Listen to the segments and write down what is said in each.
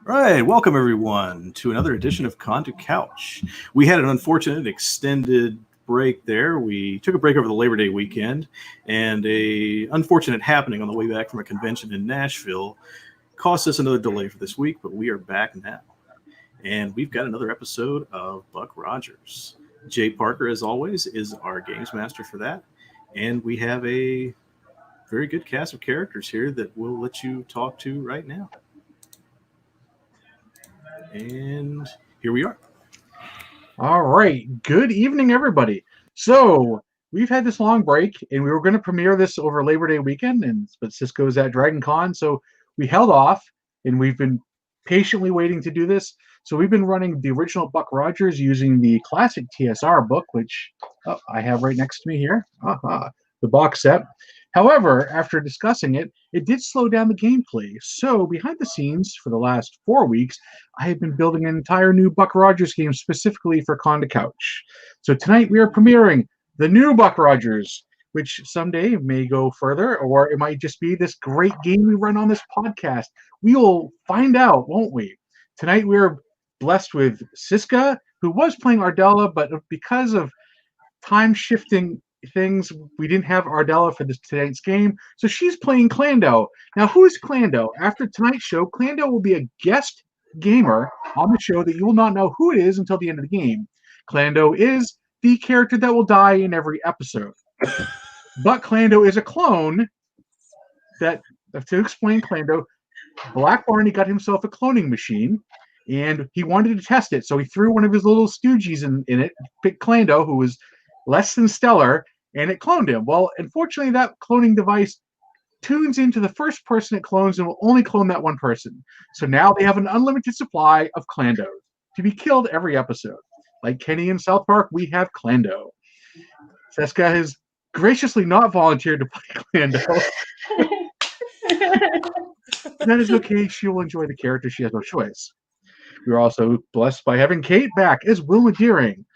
All right, welcome everyone to another edition of Con to Couch. We had an unfortunate extended break there. We took a break over the Labor Day weekend, and a unfortunate happening on the way back from a convention in Nashville cost us another delay for this week, but we are back now. And we've got another episode of Buck Rogers. Jay Parker, as always, is our games master for that. And we have a very good cast of characters here that we'll let you talk to right now. And here we are. All right. Good evening, everybody. So we've had this long break, and we were going to premiere this over Labor Day weekend, but Cisco's at Dragon Con, so we held off, and we've been patiently waiting to do this. So we've been running the original Buck Rogers using the classic TSR book, which I have right next to me here, the box set. However, after discussing it, it did slow down the gameplay. So behind the scenes for the last 4 weeks, I have been building an entire new Buck Rogers game specifically for Con to Couch. So tonight we are premiering the new Buck Rogers, which someday may go further, or it might just be this great game we run on this podcast. We will find out, won't we? Tonight we're blessed with Siska, who was playing Ardella, but because of time-shifting things, we didn't have Ardella for tonight's game, so she's playing Clando. Now, who is Clando? After tonight's show, Clando will be a guest gamer on the show that you will not know who it is until the end of the game. Clando is the character that will die in every episode. But Clando is a clone that, to explain Clando, Black Barney got himself a cloning machine, and he wanted to test it, so he threw one of his little stooges in it, picked Clando, who was less than stellar, and it cloned him. Well, unfortunately, that cloning device tunes into the first person it clones and will only clone that one person. So now they have an unlimited supply of Clandos to be killed every episode. Like Kenny in South Park, we have Clando. Seska has graciously not volunteered to play Clando. That is okay. She will enjoy the character. She has no choice. We are also blessed by having Kate back as Wilma Deering.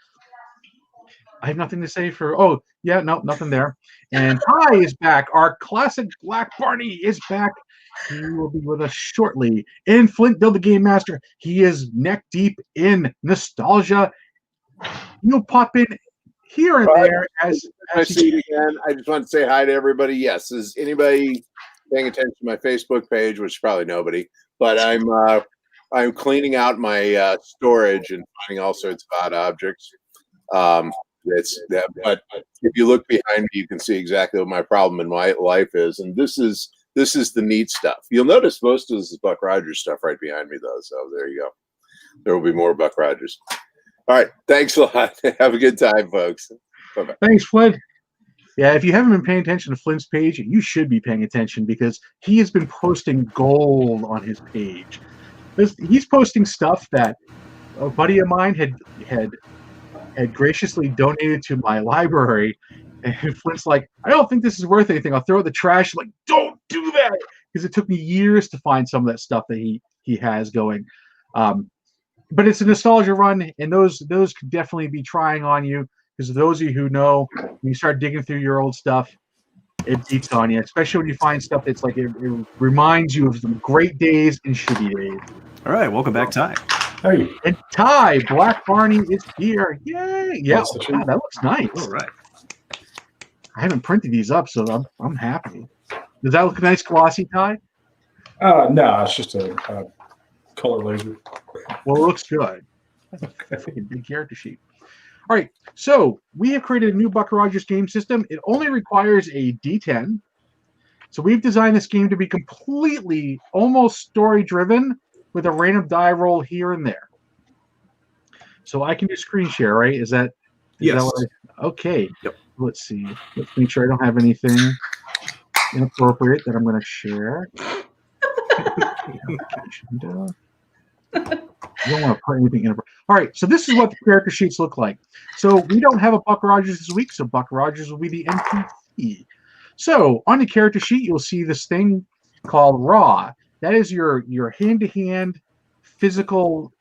I have nothing to say for. Oh, yeah, no, nothing there. And Ty is back. Our classic Black Barney is back. He will be with us shortly. And Flint, Bill the Game Master, he is neck deep in nostalgia. He'll pop in here and there as I see it again. I just want to say hi to everybody. Yes, is anybody paying attention to my Facebook page, which is probably nobody, but I'm cleaning out my storage and finding all sorts of odd objects. But if you look behind me, you can see exactly what my problem in my life is, and this is the neat stuff. You'll notice most of this is Buck Rogers stuff right behind me, though. So there you go. There will be more Buck Rogers. All right, thanks a lot. Have a good time, folks. Bye-bye. Thanks, Flint. Yeah, if you haven't been paying attention to Flint's page, you should be paying attention because he has been posting gold on his page. He's posting stuff that a buddy of mine had graciously donated to my library, and Flint's like, I don't think this is worth anything. I'll throw it in the trash. Like, don't do that, because it took me years to find some of that stuff that he has going. But it's a nostalgia run, and those could definitely be trying on you, because those of you who know, when you start digging through your old stuff, it beats on you, especially when you find stuff that's like it reminds you of some great days and shitty days. All right, welcome back, Ty. Hey, and Ty, Black Barney is here. Yay! Yeah, wow, that looks nice. All right. I haven't printed these up, so I'm happy. Does that look nice, glossy, Ty? No, it's just a color laser. Well, it looks good. That's a big character sheet. All right, so we have created a new Buck Rogers game system. It only requires a D10. So we've designed this game to be completely almost story-driven with a random die roll here and there. So I can do screen share, right? Is that Yes. Okay. Yep. Let's see. Let's make sure I don't have anything inappropriate that I'm going to share. I don't want to put anything in. All right, so this is what the character sheets look like. So we don't have a Buck Rogers this week, so Buck Rogers will be the NPC. So on the character sheet, you'll see this thing called Raw. That is your hand-to-hand physical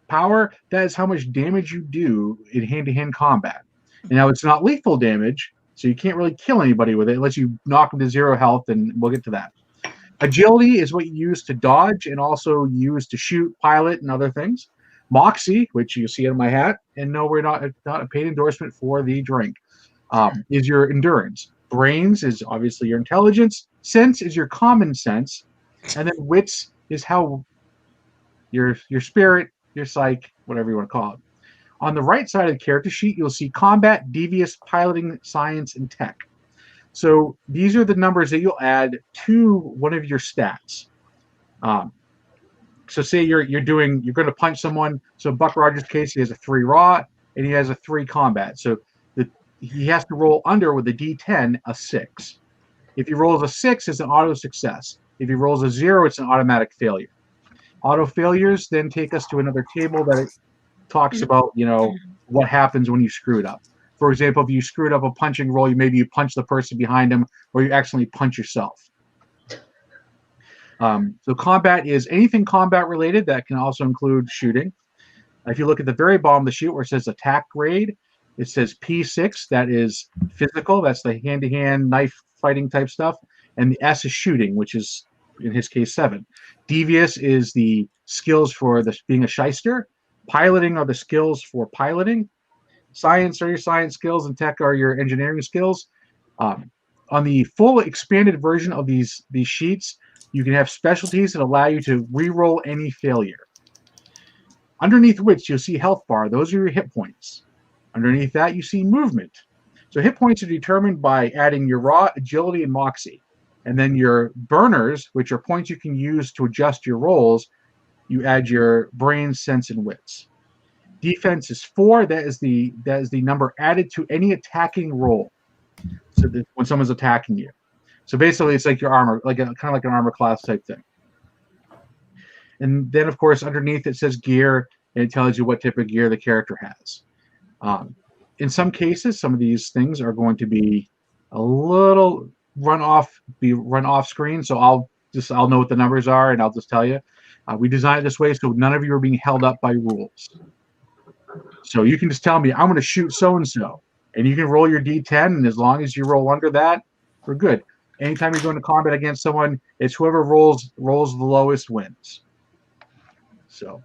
power. That is how much damage you do in hand-to-hand combat. And now it's not lethal damage, so you can't really kill anybody with it unless you knock them to 0 health, and we'll get to that. Agility is what you use to dodge and also use to shoot, pilot, and other things. Moxie, which you see on my hat, and no, we're not a paid endorsement for the drink, is your endurance. Brains is obviously your intelligence. Sense is your common sense, and then wits is how your spirit, your psyche, whatever you want to call it. On the right side of the character sheet, you'll see combat, devious, piloting, science, and tech. So these are the numbers that you'll add to one of your stats. So say you're going to punch someone. So in Buck Rogers' case, he has a 3 raw and he has a 3 combat. So he has to roll under with a D10 a 6. If he rolls a 6, it's an auto success. If he rolls a 0, it's an automatic failure. Auto failures then take us to another table that talks about, what happens when you screw it up. For example, if you screwed up a punching roll, maybe you punch the person behind him, or you accidentally punch yourself. So combat is anything combat related. That can also include shooting. If you look at the very bottom of the sheet where it says attack grade, it says P6. That is physical. That's the hand-to-hand knife fighting type stuff. And the S is shooting, which is, in his case, 7. Devious is the skills for being a shyster. Piloting are the skills for piloting. Science are your science skills, and tech are your engineering skills. On the full expanded version of these sheets, you can have specialties that allow you to re-roll any failure. Underneath which you'll see health bar. Those are your hit points. Underneath that, you see movement. So hit points are determined by adding your raw, agility, and moxie. And then your burners, which are points you can use to adjust your rolls, you add your brain, sense, and wits. Defense is 4. That is the number added to any attacking roll. So that when someone's attacking you. So basically, it's like your armor, kind of like an armor class type thing. And then, of course, underneath it says gear, and it tells you what type of gear the character has. In some cases, some of these things are going to be a little run off screen. So I'll know what the numbers are, and I'll just tell you. We designed it this way so none of you are being held up by rules. So you can just tell me, I'm going to shoot so-and-so. And you can roll your D10, and as long as you roll under that, we're good. Anytime you're going to combat against someone, it's whoever rolls the lowest wins. So,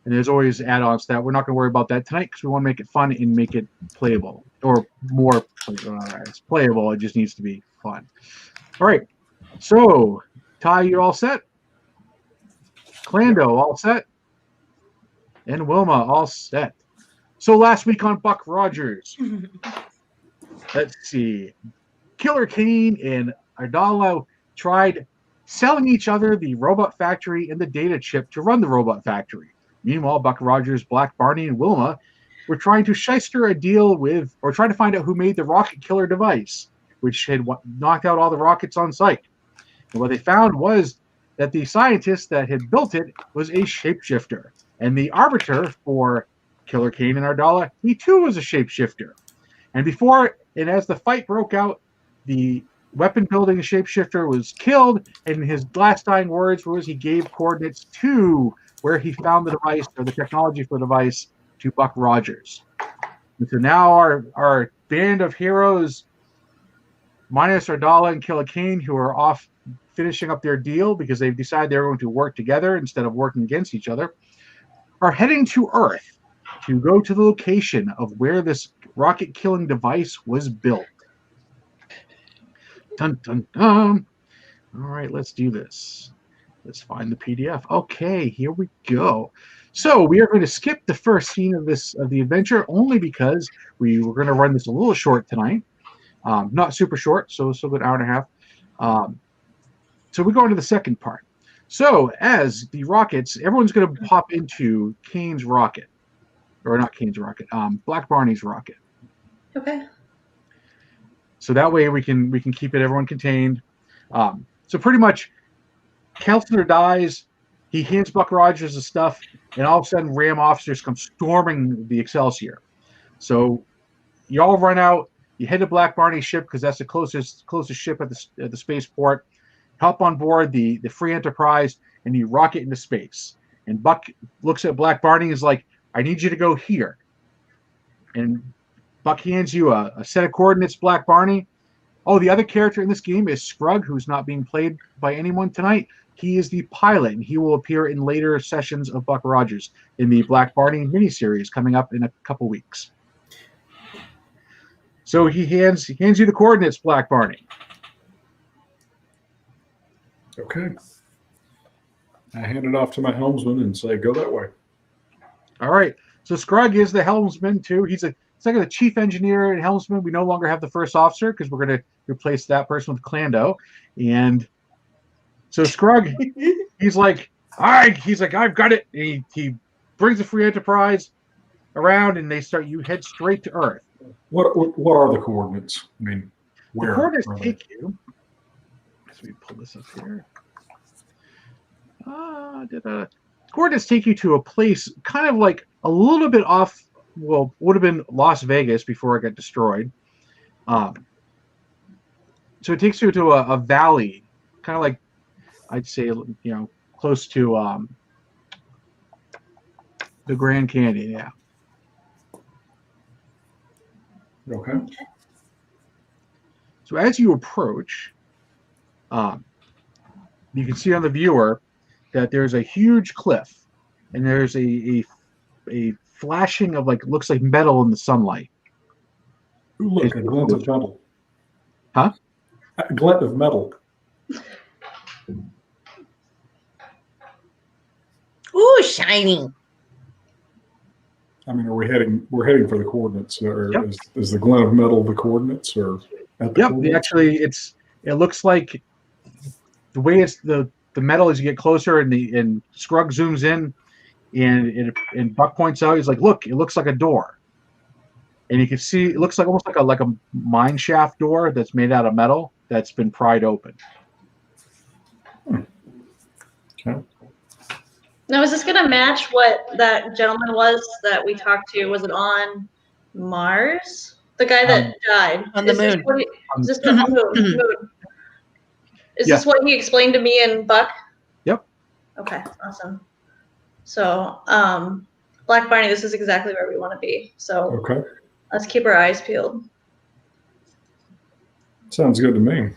and there's always add-ons to that. We're not going to worry about that tonight because we want to make it fun and make it playable. Or more, it's playable. It just needs to be fun. All right. So, Ty, you're all set? Clando, all set? And Wilma, all set. So last week on Buck Rogers, let's see. Killer Kane and Ardala tried selling each other the robot factory and the data chip to run the robot factory. Meanwhile, Buck Rogers, Black Barney, and Wilma were trying to shyster a deal with, or trying to find out who made the rocket killer device, which had knocked out all the rockets on site. And what they found was that the scientist that had built it was a shapeshifter. And the arbiter for Killer Kane and Ardala, he too was a shapeshifter. And as the fight broke out, the weapon building shapeshifter was killed, and his last dying words was he gave coordinates to where he found the device, or the technology for the device, to Buck Rogers. And so now our band of heroes, minus Ardala and Killer Kane, who are off finishing up their deal because they've decided they're going to work together instead of working against each other, are heading to Earth to go to the location of where this rocket-killing device was built. Dun, dun, dun. All right, let's do this. Let's find the PDF. Okay, here we go. So we are going to skip the first scene of the adventure only because we were going to run this a little short tonight. Not super short, so still an hour and a half. So we go into the second part. So as the rockets, everyone's going to pop into Kane's rocket. Or not Kane's rocket, Black Barney's rocket. Okay. So that way we can keep everyone contained. So pretty much, Keltner dies. He hands Buck Rogers the stuff, and all of a sudden, Ram officers come storming the Excelsior. So you all run out. You head to Black Barney's ship because that's the closest ship at the spaceport. Hop on board the Free Enterprise, and you rocket into space. And Buck looks at Black Barney and is like, I need you to go here. And Buck hands you a set of coordinates, Black Barney, Oh, the other character in this game is Scrug, who's not being played by anyone tonight. He is the pilot, and he will appear in later sessions of Buck Rogers in the Black Barney miniseries coming up in a couple weeks. So he hands you the coordinates, Black Barney. Okay. I hand it off to my helmsman and say, go that way. All right. So Scrug is the helmsman too. He's like the chief engineer and helmsman. We no longer have the first officer because we're going to replace that person with Clando. And so Scrug, he's like, all right. He's like, I've got it. He brings the free enterprise around, and you head straight to Earth. What are the coordinates? I mean, where? The coordinates take you. Let me pull this up here. Coordinates take you to a place kind of like a little bit off. Well, would have been Las Vegas before it got destroyed. So it takes you to a valley, kind of like I'd say, close to the Grand Canyon. Yeah. Okay. So as you approach, you can see on the viewer that there's a huge cliff, and there's a flashing of looks like metal in the sunlight. Ooh, look, a glint of metal. Huh? A glint of metal. Ooh, shiny. I mean, we're heading for the coordinates, or Yep. is the glint of metal the coordinates, or at the Yep. coordinates? Actually, it looks like the way it's the metal as you get closer, and Scrug zooms in, and Buck points out, he's like, look, it looks like a door, and you can see it looks like almost like a mine shaft door that's made out of metal that's been pried open. Okay. Now, is this going to match what that gentleman was that we talked to? Was it on Mars? The guy that died. On the Is this moon. what is this the moon? Is Yeah. this what he explained to me and Buck? Yep. Okay, awesome. So, Black Barney, this is exactly where we want to be. So Okay. let's keep our eyes peeled. Sounds good to me.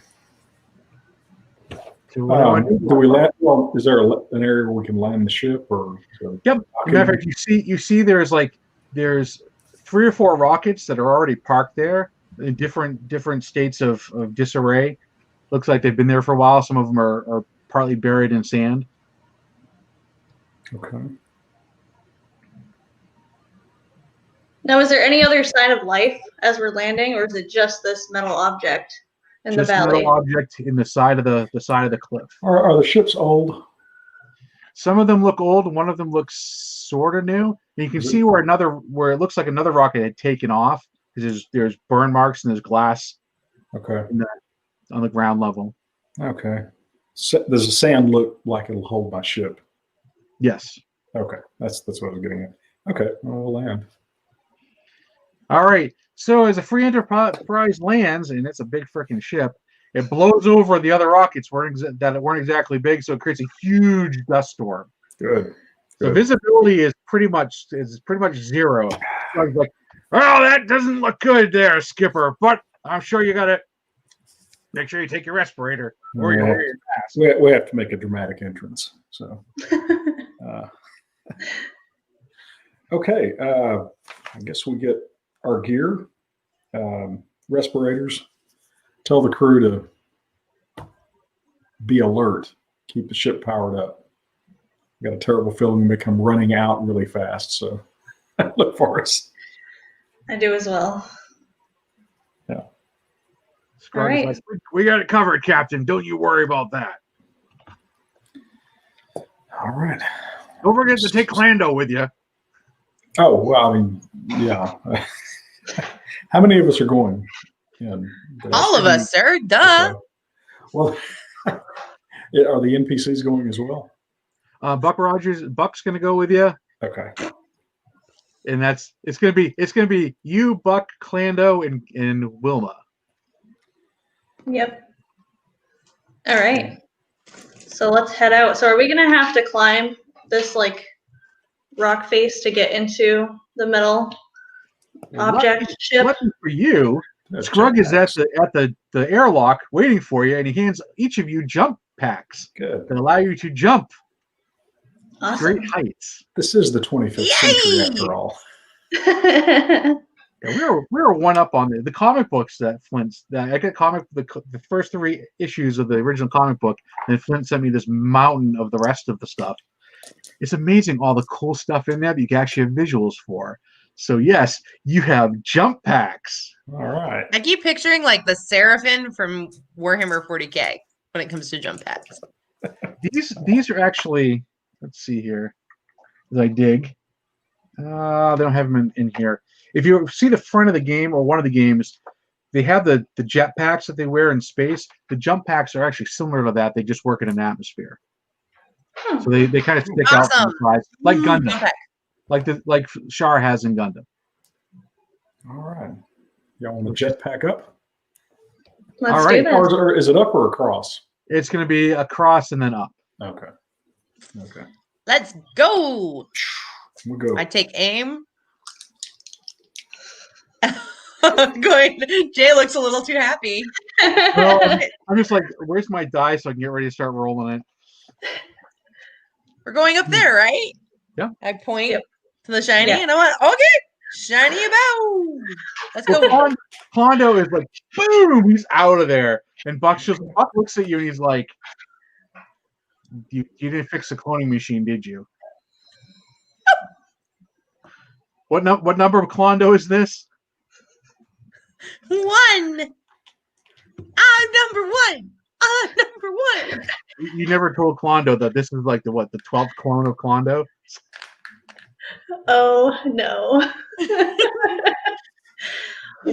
So what I wanna Do we land? Well, is there an area where we can land the ship, or? Yep. As a matter of fact, you see there's 3 or 4 rockets that are already parked there in different states of disarray. Looks like they've been there for a while. Some of them are partly buried in sand. Okay. Now, is there any other sign of life as we're landing, or is it just this metal object in Just the valley? metal object in the side of the cliff. Are the ships old? Some of them look old. One of them looks sort of new. And you can see where it looks like another rocket had taken off, because there's burn marks and there's glass Okay. on the ground level. Okay. Does the sand look like it'll hold my ship? Yes. Okay. That's what I was getting at. Okay. Well, we'll land. All right. So as a free enterprise lands, and it's a big freaking ship, it blows over the other rockets that weren't exactly big, so it creates a huge dust storm. Good. So Good. visibility is pretty much zero. So I was like, oh, that doesn't look good there, Skipper. But I'm sure you gotta make sure you take your respirator or you Yeah. wear your mask. We have to make a dramatic entrance. So. Okay. I guess we get our gear, respirators. Tell the crew to be alert. Keep the ship powered up. Got a terrible feeling they come running out really fast. So look for us. I do as well. Yeah. Scruggs All right. like, we got it covered, Captain. Don't you worry about that. All right. Don't forget to take Clando with you. Oh, well, I mean, yeah. How many of us are going? All of us, sir. Duh. Okay. Well, are the NPCs going as well? Buck's going to go with you. Okay. And it's gonna be you, Buck, Clando, and Wilma. Yep. All right. So let's head out. So are we gonna have to climb this rock face to get into the metal object ship? Lucky for you, Scrug is at the airlock waiting for you, and he hands each of you jump packs Good. that allow you to jump Awesome. great heights. This is the 25th century after all. Yeah, we were one up on the comic books that Flint's. I got the first 3 issues of the original comic book, and Flint sent me this mountain of the rest of the stuff. It's amazing all the cool stuff in there that you can actually have visuals for. So yes, you have jump packs. All right. I keep picturing like the Seraphim from Warhammer 40K when it comes to jump packs. These are actually. Let's see here. As I dig, they don't have them in here. If you see the front of the game or one of the games, they have the jet packs that they wear in space. The jump packs are actually similar to that. They just work in an atmosphere. So they kind of stick out from the sides, like Gundam, like Shar has in Gundam. All right. Y'all want to jetpack up? Let's All right. do this. Or is it up or across? It's going to be across and then up. Okay. Okay. Let's go. We'll go. I take aim. Going. Jay looks a little too happy. Well, I'm just like, where's my die so I can get ready to start rolling it? We're going up there, right? Yeah. I point Yep. to the shiny, Yeah. and I went, okay, shiny about. Let's go. Hondo is like, boom, he's out of there. And Buck looks at you and he's like, you didn't fix the cloning machine, did you? What number of Clondo is this? 1. I'm number 1. I'm number 1. You never told Clondo that this is like the 12th clone of Clondo? Oh no.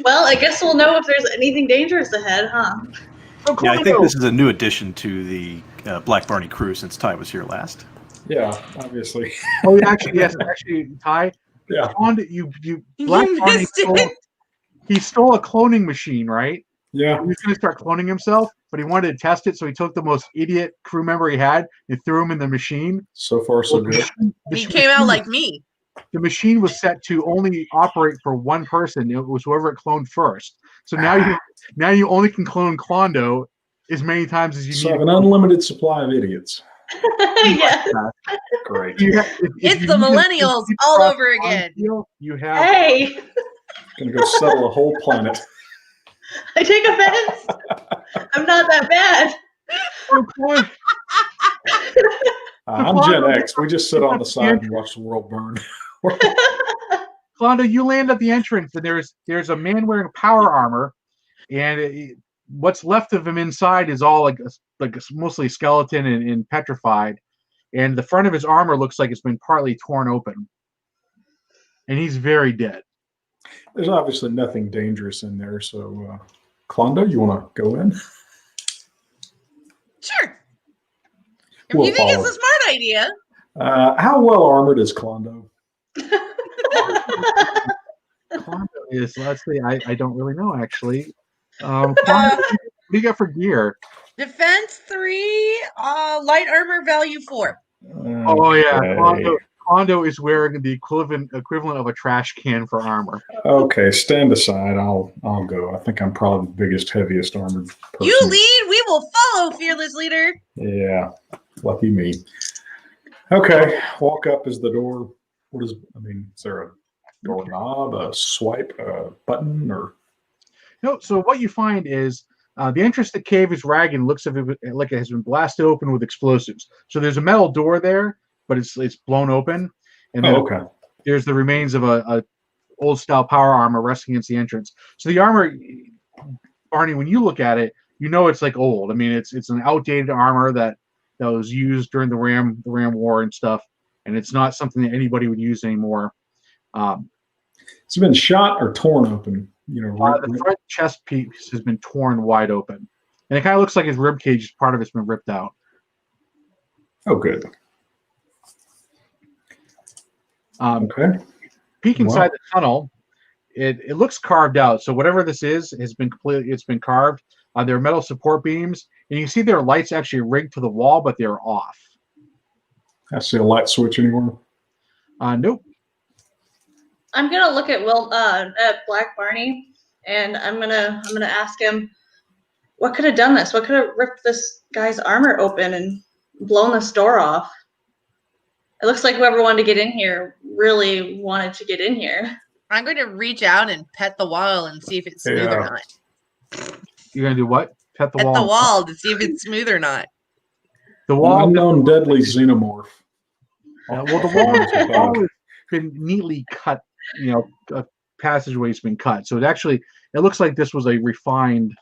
Well, I guess we'll know if there's anything dangerous ahead, huh? Oh, Yeah, I think Clondo! this is a new addition to the Black Barney crew since Ty was here last. Yeah, obviously. Oh, actually, Ty. Yeah. Clondo, Black You Barney missed it. he stole a cloning machine, right? Yeah. He was going to start cloning himself, but he wanted to test it, so he took the most idiot crew member he had and threw him in the machine. So far, so good. He came out like me. The machine was set to only operate for one person. It was whoever it cloned first. So now you only can clone Clondo as many times as you So I need. have an unlimited supply of idiots. Yeah. Great. It's the millennials all over again. You have Hey, Gonna go settle a whole planet. I take offense. I'm not that bad. I'm Gen X. We just sit on the side and watch the world burn. Clondo, you land at the entrance, and there's a man wearing power armor, and what's left of him inside is all like mostly skeleton and petrified, and the front of his armor looks like it's been partly torn open, and he's very dead. There's obviously nothing dangerous in there. So, Clondo, you want to go in? Sure. If We'll you think it's follow. a smart idea. How well armored is Clondo? Clondo is, let's see, I don't really know actually. Clondo, what do you got for gear? Defense 3, light armor value 4. Oh yeah, Okay. Clondo is wearing the equivalent of a trash can for armor. Okay, stand aside. I'll go. I think I'm probably the biggest, heaviest armored person. You lead, we will follow, fearless leader. Yeah, lucky me. Okay, walk up is the door. Is there a doorknob, a swipe, a button, or? No, so what you find is the entrance to the cave is ragged and looks like it has been blasted open with explosives. So there's a metal door there, but it's blown open. And then Okay. there's the remains of a old style power armor resting against the entrance. So the armor, Barney, when you look at it, you know it's like old. I mean, it's an outdated armor that was used during the Ram War and stuff, and it's not something that anybody would use anymore. It's been shot or torn open. The front chest piece has been torn wide open, and it kind of looks like his rib cage. Part of it's been ripped out. Oh, good. Okay. Peek inside Wow. the tunnel. It looks carved out. So whatever this is has been it's been carved. There are metal support beams, and you can see there are lights actually rigged to the wall, but they're off. I see a light switch anywhere. Nope. I'm gonna look at Black Barney and I'm gonna ask him what could have done this. What could have ripped this guy's armor open and blown this door off? It looks like whoever wanted to get in here really wanted to get in here. I'm going to reach out and pet the wall and see if it's smooth or Yeah. not. You're gonna do what? Pet the Pet wall. the wall to see if it's smooth or not. The An wall. unknown deadly xenomorph. Well, the wall has been neatly cut. You know, a passageway's been cut, so it looks like this was a refined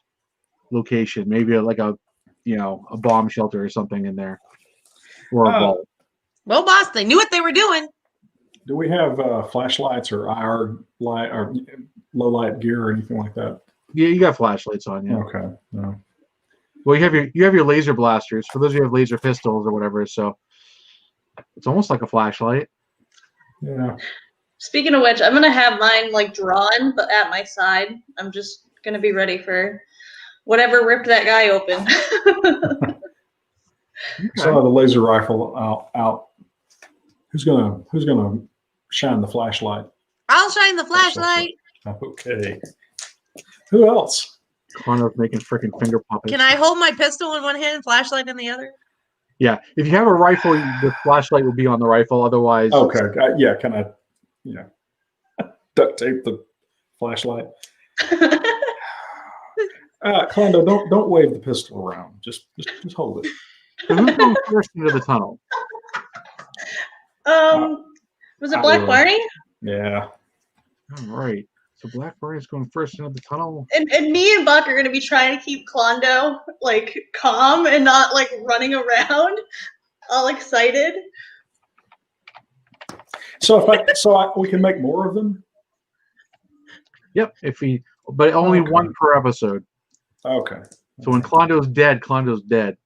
location, maybe like a bomb shelter or something in there, or a vault. Well, boss, they knew what they were doing. Do we have flashlights or IR light or low light gear or anything like that? Yeah, you got flashlights on. Yeah. Okay. No. Well, you have your laser blasters. For those of you who have laser pistols or whatever, so it's almost like a flashlight. Yeah. Speaking of which, I'm gonna have mine like drawn, but at my side. I'm just gonna be ready for whatever ripped that guy open. So the laser rifle out. Who's gonna shine the flashlight? I'll shine the flashlight. Okay. Who else? Connor's making freaking finger puppets. Can I hold my pistol in one hand and flashlight in the other? Yeah, if you have a rifle, the flashlight will be on the rifle. Otherwise, Okay. Yeah. Can I? Yeah. Duct tape the flashlight. Clendo, don't wave the pistol around. Just hold it. So who's going first into the tunnel? Was it Black Barney? Yeah. All right. So Black Barney's going first into the tunnel. And me and Buck are gonna be trying to keep Clondo like calm and not like running around, all excited. So we can make more of them. Yep. But only Okay. one per episode. Okay. So when Clondo's dead, Clondo's dead.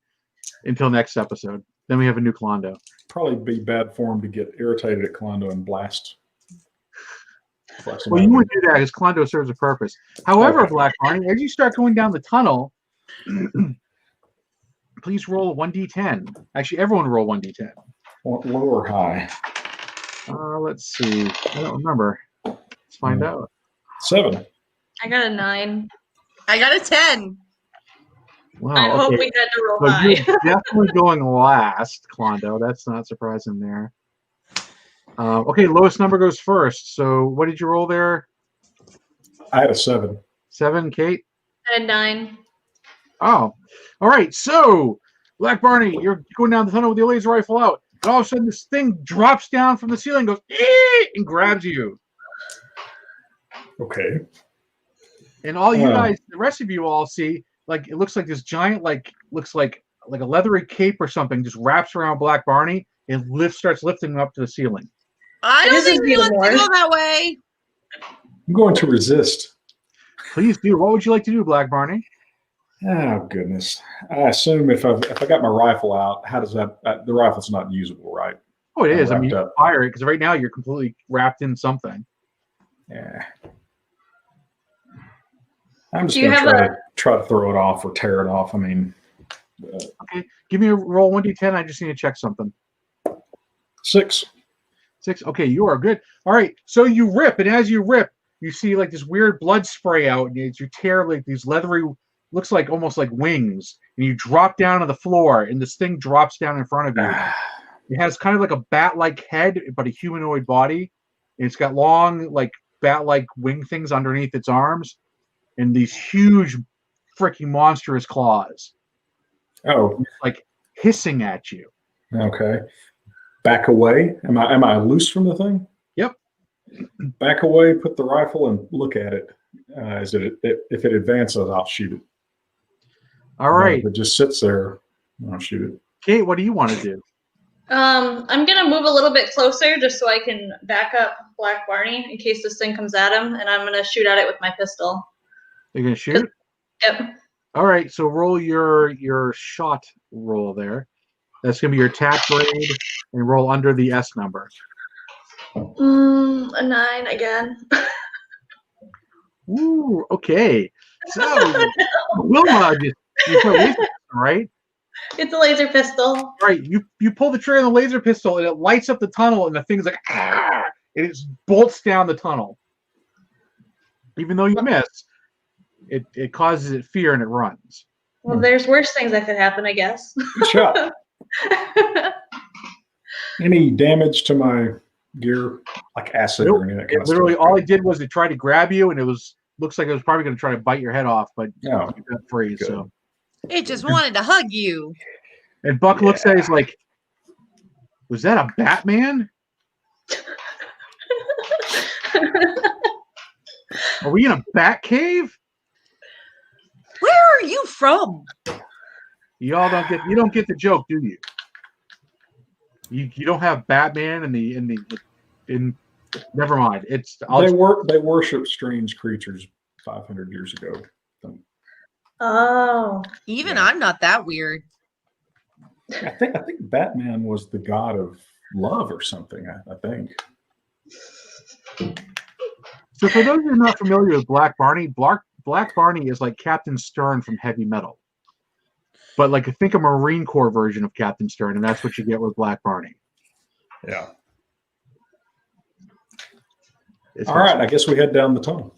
Until next episode. Then we have a new Clondo. Probably be bad form to get irritated at Clondo and blast. Well, you would do that because Clondo serves a purpose. However, Okay. Black Barney, as you start going down the tunnel, please roll 1d10. Actually, everyone roll 1d10. Low or high? Let's see. I don't remember. Let's find out. 7. I got a 9. I got a 10. Wow. I hope okay. we had to roll So high. you're definitely going last, Clondo. That's not surprising there. Okay, lowest number goes first. So what did you roll there? I had a 7. 7, Kate? I had 9. Oh, all right. So, Black Barney, you're going down the tunnel with your laser rifle out. And all of a sudden, this thing drops down from the ceiling, goes, and grabs you. Okay. And all you guys, the rest of you all see, like, it looks like this giant, looks like a leathery cape or something just wraps around Black Barney and starts lifting him up to the ceiling. I It don't isn't think he wants to anymore. go that way. I'm going to resist. Please do. What would you like to do, Black Barney? Oh goodness! I assume if I got my rifle out, how does that? The rifle's not usable, right? Oh, it is. I mean, you Wrapped can fire it because right now you're completely wrapped in something. Yeah. I'm just Do you going to have try to throw it off or tear it off. I mean, Okay, give me a roll 1d10. I just need to check something. 6. 6. Okay, you are good. All right, so you rip, and as you rip, you see like this weird blood spray out, and you tear like these leathery, looks like almost like wings, and you drop down to the floor, and this thing drops down in front of you. It has kind of like a bat-like head, but a humanoid body. And it's got long, like bat-like wing things underneath its arms, and these huge, freaking monstrous claws. Oh, It's like hissing at you. okay. Back away. Am I loose from the thing? Yep. Back away. Put the rifle and look at it. If it advances, I'll shoot it. All right, If it just sits there, I'll shoot it. Kate, what do you want to do? I'm gonna move a little bit closer just so I can back up Black Barney in case this thing comes at him, and I'm gonna shoot at it with my pistol. You're gonna shoot? Yep. All right, so roll your shot roll there. That's gonna be your attack grade, and roll under the S number. A 9 again. Ooh, okay. So Wilma, you put laser pistol, right? It's a laser pistol. All right, you pull the trigger on the laser pistol, and it lights up the tunnel, and the thing's like, and it bolts down the tunnel. Even though you miss, it causes it fear and it runs. Well, there's worse things that could happen, I guess. Good shot. Any damage to my gear, like acid or anything? It literally, all it did was it tried to grab you, and looks like it was probably going to try to bite your head off, but you got free. Good. So It just wanted to hug you. and Buck looks at it, he's like, "Was that a Batman? Are we in a bat cave? Where are you from? You don't get the joke, do you? You don't have Batman in never mind. They worship strange creatures 500 years ago. Oh. Even I'm not that weird. I think Batman was the god of love or something. I think. So for those who are not familiar with Black Barney, Black Barney is like Captain Stern from Heavy Metal. But like think a Marine Corps version of Captain Stern, and that's what you get with Black Barney. Yeah. All right, I guess we head down the tunnel.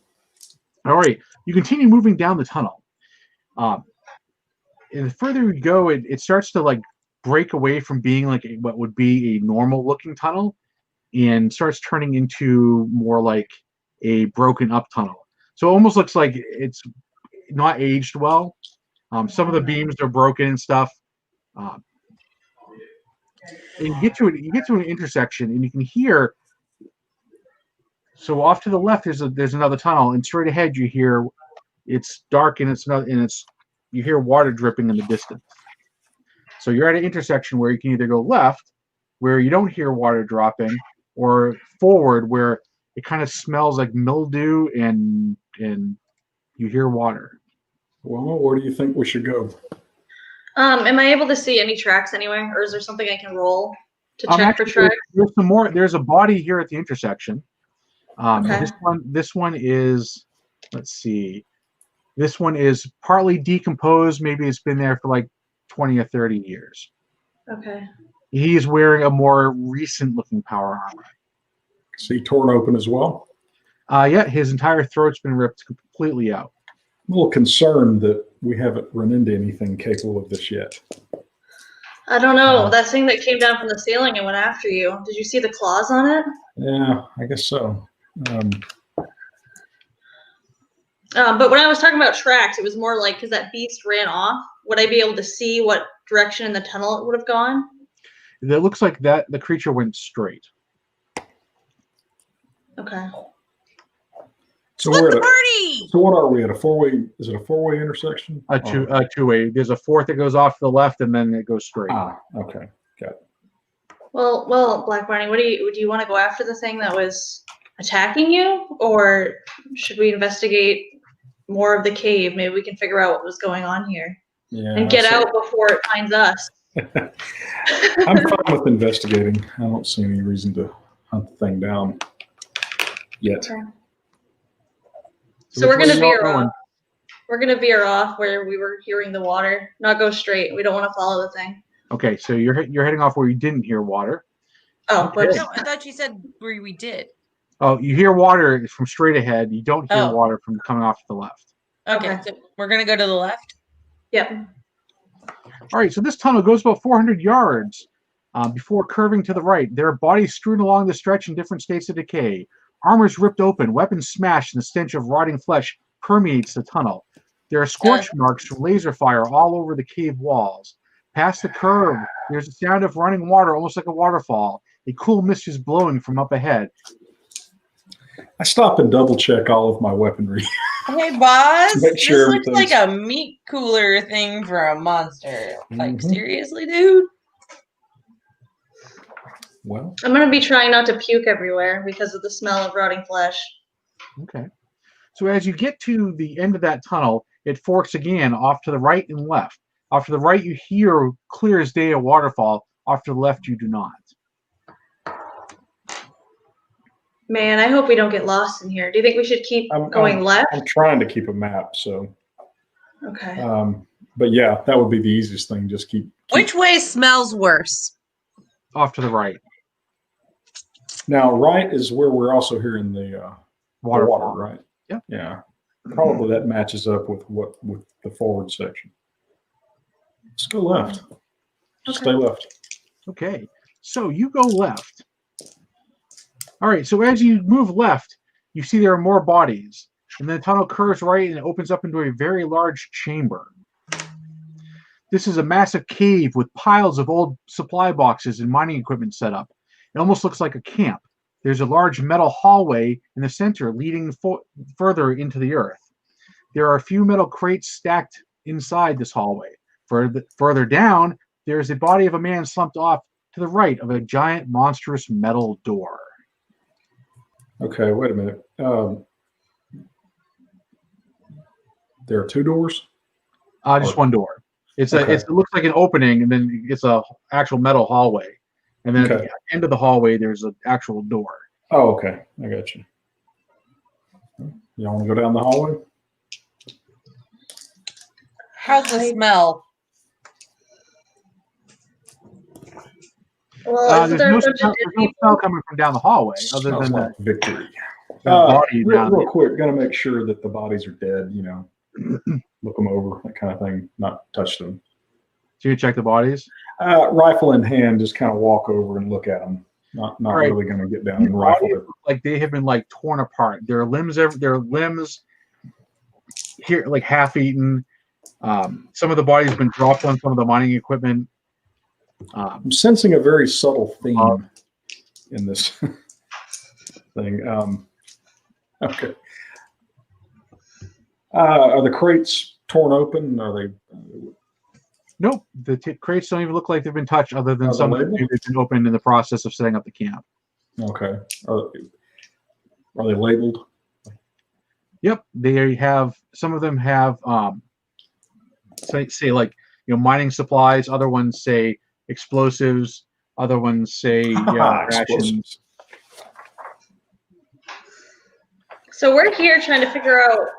All right, you continue moving down the tunnel. And the further you go, it starts to like break away from being like what would be a normal looking tunnel, and starts turning into more like a broken up tunnel. So it almost looks like it's not aged well. Some of the beams are broken and stuff. And you get to an intersection, and you can hear. So off to the left, there's another tunnel, and straight ahead you hear it's dark and you hear water dripping in the distance. So you're at an intersection where you can either go left, where you don't hear water dropping, or forward, where it kind of smells like mildew and you hear water. Well, where do you think we should go? Am I able to see any tracks anywhere, or is there something I can roll to check for tracks? There's some more. There's a body here at the intersection. Okay. This one is. Let's see. This one is partly decomposed. Maybe it's been there for like 20 or 30 years. Okay. He's wearing a more recent-looking power armor. Is he torn open as well? Yeah, his entire throat's been ripped completely out. I'm a little concerned that we haven't run into anything capable of this yet. I don't know. That thing that came down from the ceiling and went after you. Did you see the claws on it? Yeah, I guess so. But when I was talking about tracks, it was more like because that beast ran off. Would I be able to see what direction in the tunnel it would have gone? It looks like that the creature went straight. Okay. So Split we're the at party! So what are we at? A four-way? Is it a four-way intersection? A two-way. There's a fourth that goes off to the left, and then it goes straight. Okay, got it. Well, Black Barney, do you want to go after the thing that was attacking you, or should we investigate more of the cave? Maybe we can figure out what was going on here and get out before it finds us. I'm fine with investigating. I don't see any reason to hunt the thing down yet. Okay. So we're going to veer off. We're going to veer off where we were hearing the water, not go straight. We don't want to follow the thing. Okay, so you're heading off where you didn't hear water. Oh, but No, I thought you said where we did. Oh, you hear water from straight ahead. You don't hear water from coming off to the left. Okay, so we're going to go to the left? Yep. All right, so this tunnel goes about 400 yards before curving to the right. There are bodies strewn along the stretch in different states of decay. Armors ripped open, weapons smashed, and the stench of rotting flesh permeates the tunnel. There are scorch marks from laser fire all over the cave walls. Past the curve, there's a sound of running water, almost like a waterfall. A cool mist is blowing from up ahead. I stop and double check all of my weaponry. Hey, boss. Make sure this looks like a meat cooler thing for a monster. Like, seriously, dude? Well, I'm going to be trying not to puke everywhere because of the smell of rotting flesh. Okay. So as you get to the end of that tunnel, it forks again off to the right and left. Off to the right, you hear clear as day a waterfall. Off to the left, you do not. Man, I hope we don't get lost in here. Do you think we should keep going left? I'm trying to keep a map, so. Okay. But yeah, that would be the easiest thing. Just keep. Which way smells worse? Off to the right. Now, right is where we're also hearing the water, Waterfall. right? Yep. Yeah. Probably that matches up with the forward section. Let's go left. Just stay left. Okay, so you go left. All right, so as you move left, you see there are more bodies, and then the tunnel curves right and it opens up into a very large chamber. This is a massive cave with piles of old supply boxes and mining equipment set up. It almost looks like a camp. There's a large metal hallway in the center leading further into the earth. There are a few metal crates stacked inside this hallway. Further down, there's a body of a man slumped off to the right of a giant, monstrous metal door. Okay, wait a minute. There are 2 doors? Just one door. It Okay. looks like an opening, and then it's a actual metal hallway. And then at the end of the hallway, there's an actual door. Oh, okay. I got you. Y'all want to go down the hallway? How's the smell? Well, There's no smell coming from down the hallway, other Smells than like victory. the body down Real there. quick, got to make sure that the bodies are dead, look them over, that kind of thing, not touch them. So you check the bodies? Rifle in hand, just kind of walk over and look at them. Not right. really going to get down and rifle it. Like they have been like torn apart. Their limbs here like half eaten. Some of the bodies have been dropped on some of the mining equipment. I'm sensing a very subtle theme in this thing. Okay. Are the crates torn open? Are they? Nope. The crates don't even look like they've been touched, other than some that have been opened in the process of setting up the camp. Okay. Are they labeled? Yep. They have. Some of them have say like mining supplies. Other ones say explosives. Other ones say rations. So we're here trying to figure out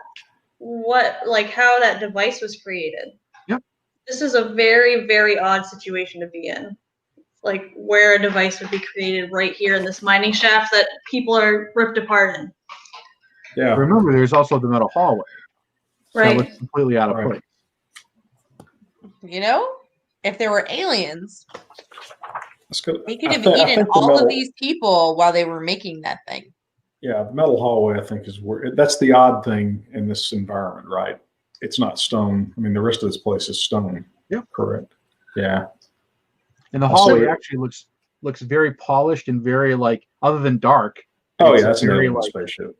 how that device was created. Yep. This is a very, very odd situation to be in. Like where a device would be created right here in this mining shaft that people are ripped apart in. Yeah. Remember, there's also the metal hallway. Right. That was completely out of place. If there were aliens, they could have I eaten think all of these people while they were making that thing. Yeah, the metal hallway, I think, is where that's the odd thing in this environment, right? It's not stone. I mean, the rest of this place is stone. Yep. Correct. Yeah. And the hallway actually looks very polished and very other than dark. Oh yeah, that's an very alien spaceship.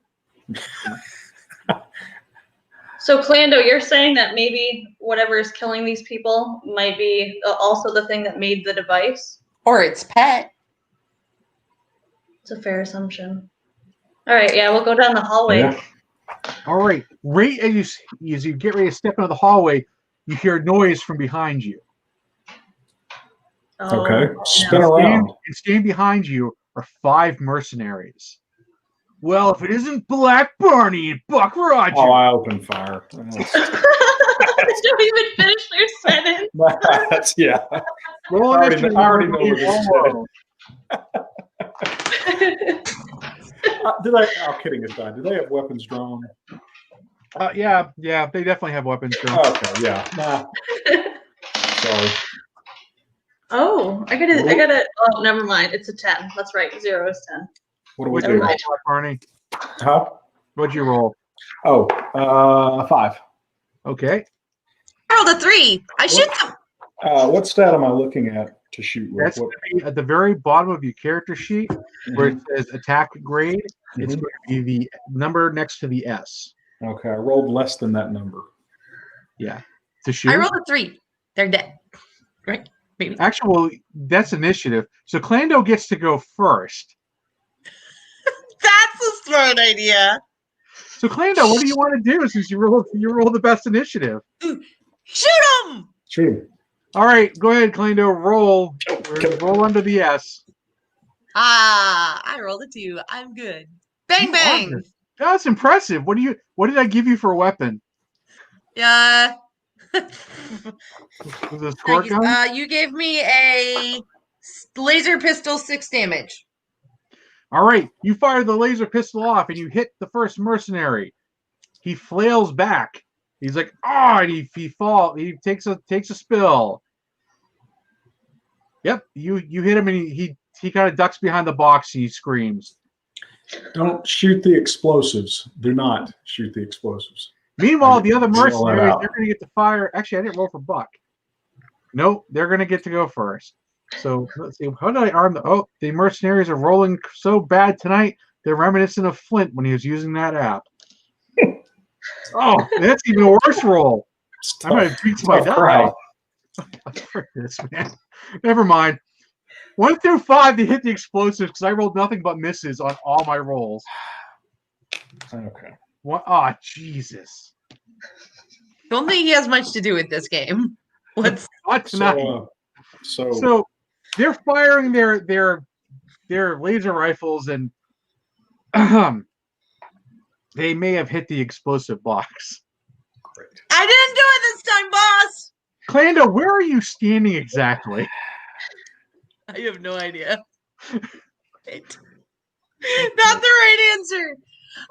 So Clando, you're saying that maybe whatever is killing these people might be also the thing that made the device? Or its pet. It's a fair assumption. All right, yeah, we'll go down the hallway. Yeah. All right. Right as you get ready to step into the hallway, you hear a noise from behind you. Oh, Okay. no. Spin around. And standing behind you are 5 mercenaries. Well, if it isn't Black Barney and Buck Rogers. Oh, I opened fire. Don't even finish their sentence. That's, yeah. Roll I already know where this is headed. Kidding aside, do they have weapons drawn? Yeah, they definitely have weapons drawn. Okay, yeah. Nah. Sorry. Oh, I gotta. Oh, never mind. It's a 10. That's right. 0 is 10. What do we What'd do? you roll, Black Barney? Huh? What'd you roll? Oh, 5. Okay. I rolled a 3. I shoot them. What stat am I looking at to shoot with? That's going to be at the very bottom of your character sheet where it says attack grade. It's going to be the number next to the S. Okay, I rolled less than that number. Yeah. To shoot. I rolled a 3. They're dead. Right? Maybe. Actually, well, that's initiative. So Clando gets to go first. That's a smart idea. So Clando, what do you want to do since you roll the best initiative? Shoot them. Shoot him. All right, go ahead, Clando. Roll. Roll under the S. I rolled a 2. I'm good. Bang bang. That's impressive. What did I give you for a weapon? Yeah. Was it a squirt gun? You gave me a laser pistol 6 damage. All right, you fire the laser pistol off and you hit the first mercenary. he flails back. He's like, and he takes a spill. Yep, you hit him, and he kind of ducks behind the box and he screams. Don't shoot the explosives. Do not shoot the explosives. Meanwhile, the other mercenaries, they're going to get to fire. Actually, I didn't roll for Buck. Nope, they're going to get to go first. So let's see. How did I arm the mercenaries are rolling so bad tonight. They're reminiscent of Flint when he was using that app. That's even a worse roll. I might have beat my die. Frick this, man. Never mind. 1 through 5, they hit the explosives because I rolled nothing but misses on all my rolls. Okay. What? Oh, Jesus. Don't think he has much to do with this game. Not tonight. So they're firing their laser rifles, and they may have hit the explosive box. Great. I didn't do it this time, boss. Clando, where are you standing exactly? I have no idea. Right. Not the right answer.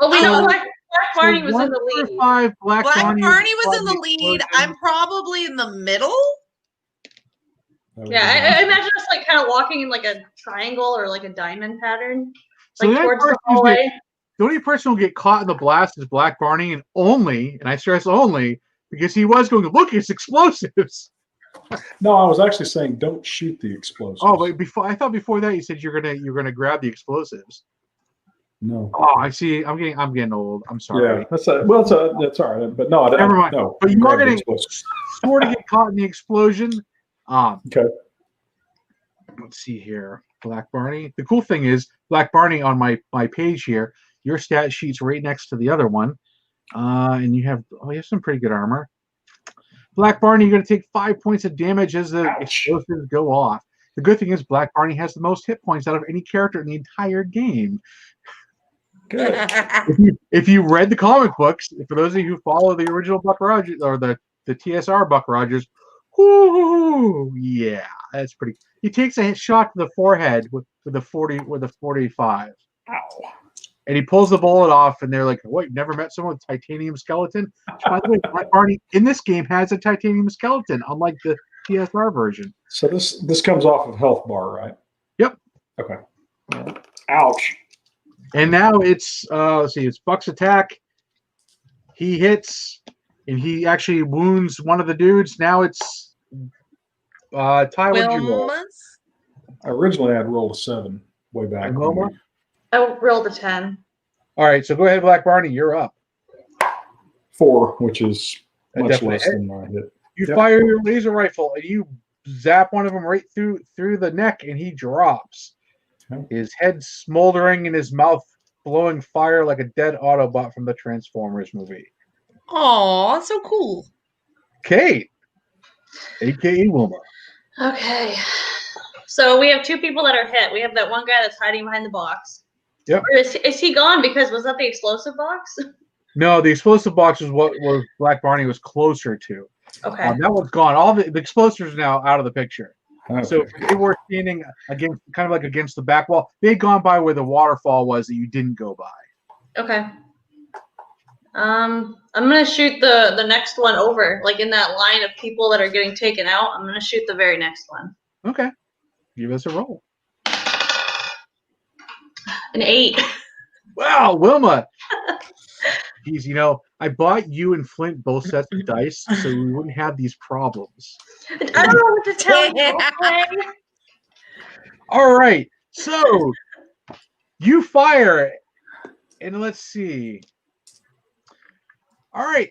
Well, we know Black Barney was in the lead. 5, Black Barney was in the lead. I'm probably in the middle. Yeah, I imagine us like kind of walking in like a triangle or like a diamond pattern, So like towards the hallway. The only person who will get caught in the blast is Black Barney, and I stress only, because he was going to look, it's explosives. No, I was actually saying don't shoot the explosives. Oh, but before that you said you're gonna grab the explosives. No. Oh, I see. I'm getting old. I'm sorry. Yeah, that's all right. But no, Never mind. No, but you are grab the gonna explosives. sort of get caught in the explosion. Okay. Let's see here. Black Barney. The cool thing is Black Barney on my page here, your stat sheet's right next to the other one. And you have some pretty good armor. Black Barney, you're going to take 5 points of damage as the explosives go off. The good thing is Black Barney has the most hit points out of any character in the entire game. Good. If you read the comic books, for those of you who follow the original Buck Rogers or the TSR Buck Rogers, yeah, that's pretty. He takes a shot to the forehead with a 45. Ow. And he pulls the bullet off, and they're like, "What? You've never met someone with a titanium skeleton?" By the way, Black Barney in this game has a titanium skeleton, unlike the TSR version. So this comes off of health bar, right? Yep. Okay. Ouch. And now it's it's Buck's attack. He hits, and he actually wounds one of the dudes. Now it's Ty. What'd you roll? Originally, I'd rolled a 7 way back. Wilma? I rolled a 10. All right, so go ahead, Black Barney. You're up. 4, which is much Definitely less than my hit. You fire your laser rifle, and you zap one of them right through the neck, and he drops. Okay. His head smoldering and his mouth blowing fire like a dead Autobot from the Transformers movie. Aw, so cool. Kate, a.k.a. Wilma. Okay. So we have 2 people that are hit. We have that one guy that's hiding behind the box. Yep. Or is he gone because was that the explosive box? No, the explosive box is what was Black Barney was closer to. Okay. That one's gone. All the explosives are now out of the picture. Okay. So if they were standing against the back wall, they'd gone by where the waterfall was that you didn't go by. Okay. I'm gonna shoot the next one over, like in that line of people that are getting taken out. I'm gonna shoot the very next one. Okay. Give us a roll. An 8. Wow, Wilma. Geez, I bought you and Flint both sets of dice so we wouldn't have these problems. I don't know what to tell you. Okay? All right. So you fire, and let's see. All right.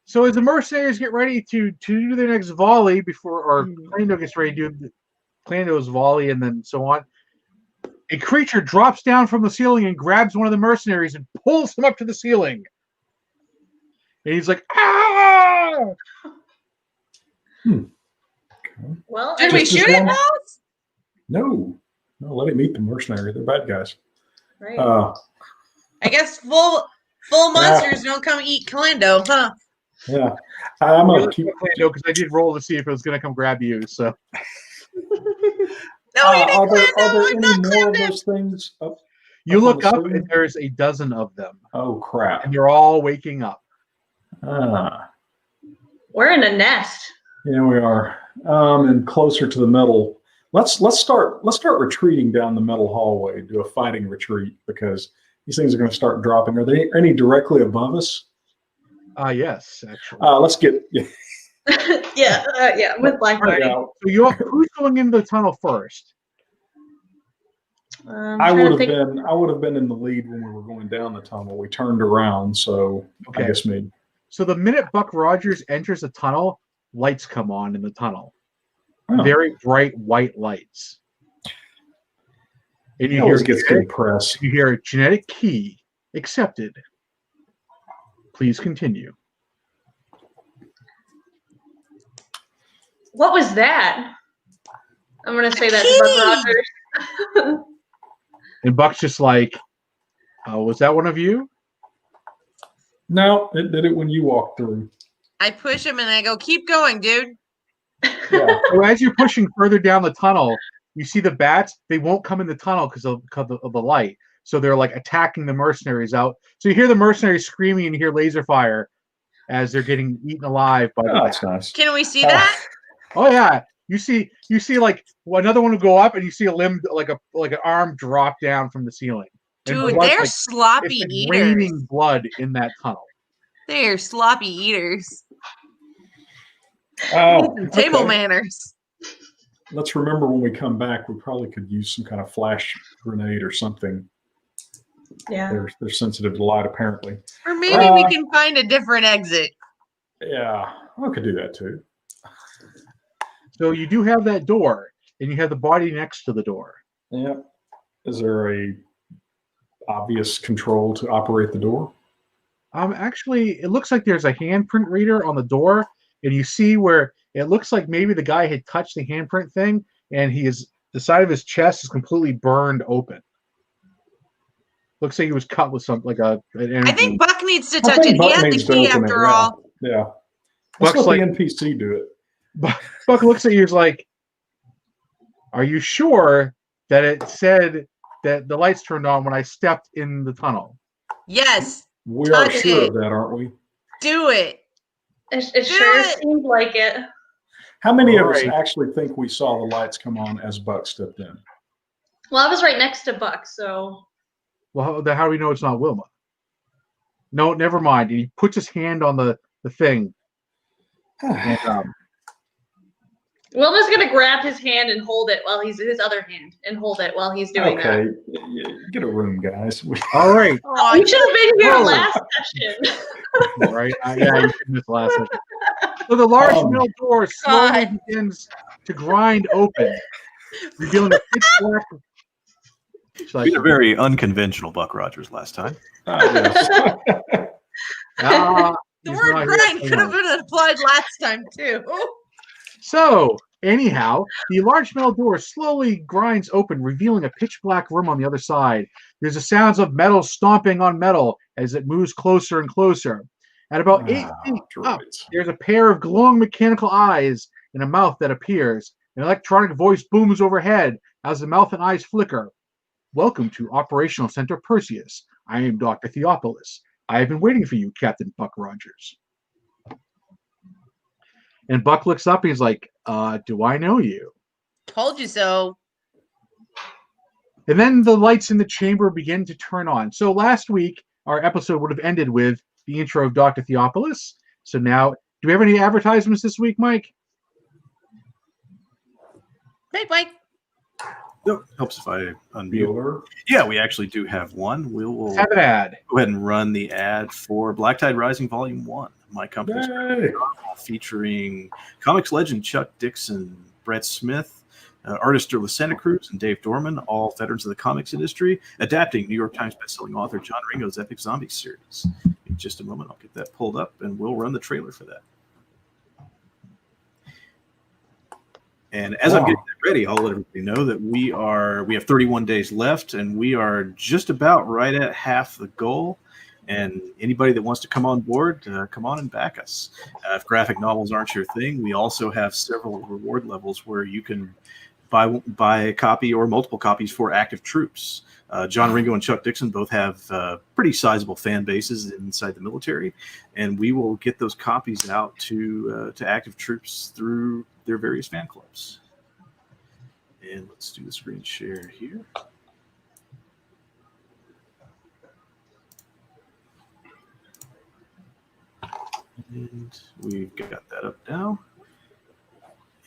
So as the mercenaries get ready to do their next volley Clando gets ready to do Clando's volley and then so on, a creature drops down from the ceiling and grabs one of the mercenaries and pulls him up to the ceiling. And he's like, "Ah!" Well, Did we shoot it, boss? No, let him eat the mercenary. They're bad guys. right. I guess full monsters don't come eat Calando, huh? Yeah, I'm gonna keep Clando because I did roll to see if it was going to come grab you. So No, you are didn't there Calando. I'm any not more of Calando. those things? you Up on look the up ceiling? and there's a dozen of them, Oh crap! and they're all waking up. Ah, We're in a nest. yeah, we are. And closer to the metal. Let's start retreating down the metal hallway. Do a fighting retreat because these things are going to start dropping. Are there any directly above us? Yes, actually. Let's get. Yeah, with Black Party. So who's going into the tunnel first? I would have been in the lead when we were going down the tunnel. We turned around, so Okay. I guess maybe. So the minute Buck Rogers enters the tunnel, lights come on in the tunnel. Oh. Very bright white lights. And He always gets good press. You hear a genetic key accepted. Please continue. What was that? I'm gonna say that to Buck Rogers. And Buck's just like, was that one of you? No, it did it when you walked through. I push him and I go, keep going, dude. Yeah. So as you're pushing further down the tunnel, you see the bats. They won't come in the tunnel because of the light. So they're like attacking the mercenaries out. So you hear the mercenaries screaming and you hear laser fire as they're getting eaten alive by the bats. That's nice. Can we see that? Oh yeah. You see like another one will go up and you see a limb like an arm drop down from the ceiling. And Dude, blood's they're like, sloppy it's like eaters. raining blood in that tunnel. They're sloppy eaters. Oh, Table okay. manners. Let's remember when we come back, we probably could use some kind of flash grenade or something. Yeah. They're sensitive to light, apparently. Or maybe we can find a different exit. Yeah, I could do that too. So you do have that door, and you have the body next to the door. Yeah. Is there a obvious control to operate the door? Actually, it looks like there's a handprint reader on the door, and you see where it looks like maybe the guy had touched the handprint thing, and the side of his chest is completely burned open. Looks like he was cut with something like an I think Buck needs to I touch think it. He Buck has the needs to key open it, after yeah. all. Yeah. Let's Buck's let like- the NPC do it. Buck looks at you. Is like, "Are you sure that it said that the lights turned on when I stepped in the tunnel?" Yes. We are Touch sure it. of that, aren't we? Do it. It sure seemed like it. How many of us Alright. actually think we saw the lights come on as Buck stepped in? Well, I was right next to Buck, so Well, how do we know it's not Wilma? No, never mind. And he puts his hand on the thing. And, Wilma's gonna grab his hand and hold it while he's his other hand and hold it while he's doing Okay, that. get a room, guys. all right, Oh, You should have been here Whoa. last session. all right. Yeah, you should miss the last session. So the large metal door slowly God. begins to grind open, revealing a pitch black. We had a very unconventional Buck Rogers last time. Yes. Ah, the he's word not here. grind could have been applied last time too. So, anyhow, the large metal door slowly grinds open, revealing a pitch black room on the other side. There's the sounds of metal stomping on metal as it moves closer and closer. At about 8 feet up, there's a pair of glowing mechanical eyes and a mouth that appears. An electronic voice booms overhead as the mouth and eyes flicker. Welcome to Operational Center Perseus. I am Dr. Theopolis. I have been waiting for you, Captain Buck Rogers. And Buck looks up and he's like, do I know you? Told you so. And then the lights in the chamber begin to turn on. So last week, our episode would have ended with the intro of Dr. Theopolis. So now, do we have any advertisements this week, Mike? Mike. No, helps if I unmute. Bueller. Yeah, we actually do have one. We'll Have an ad. go ahead and run the ad for Black Tide Rising Volume 1. My company's Yay. featuring comics legend Chuck Dixon, Brett Smith, artist Derla Santa Cruz, and Dave Dorman, all veterans of the comics industry, adapting New York Times bestselling author John Ringo's epic zombie series. In just a moment, I'll get that pulled up, and we'll run the trailer for that. And as I'm getting that ready, I'll let everybody know that we have 31 days left, and we are just about right at half the goal. And anybody that wants to come on board, come on and back us. If graphic novels aren't your thing, we also have several reward levels where you can buy a copy or multiple copies for active troops. John Ringo and Chuck Dixon both have pretty sizable fan bases inside the military, and we will get those copies out to active troops through their various fan clubs. And let's do the screen share here. And we've got that up now.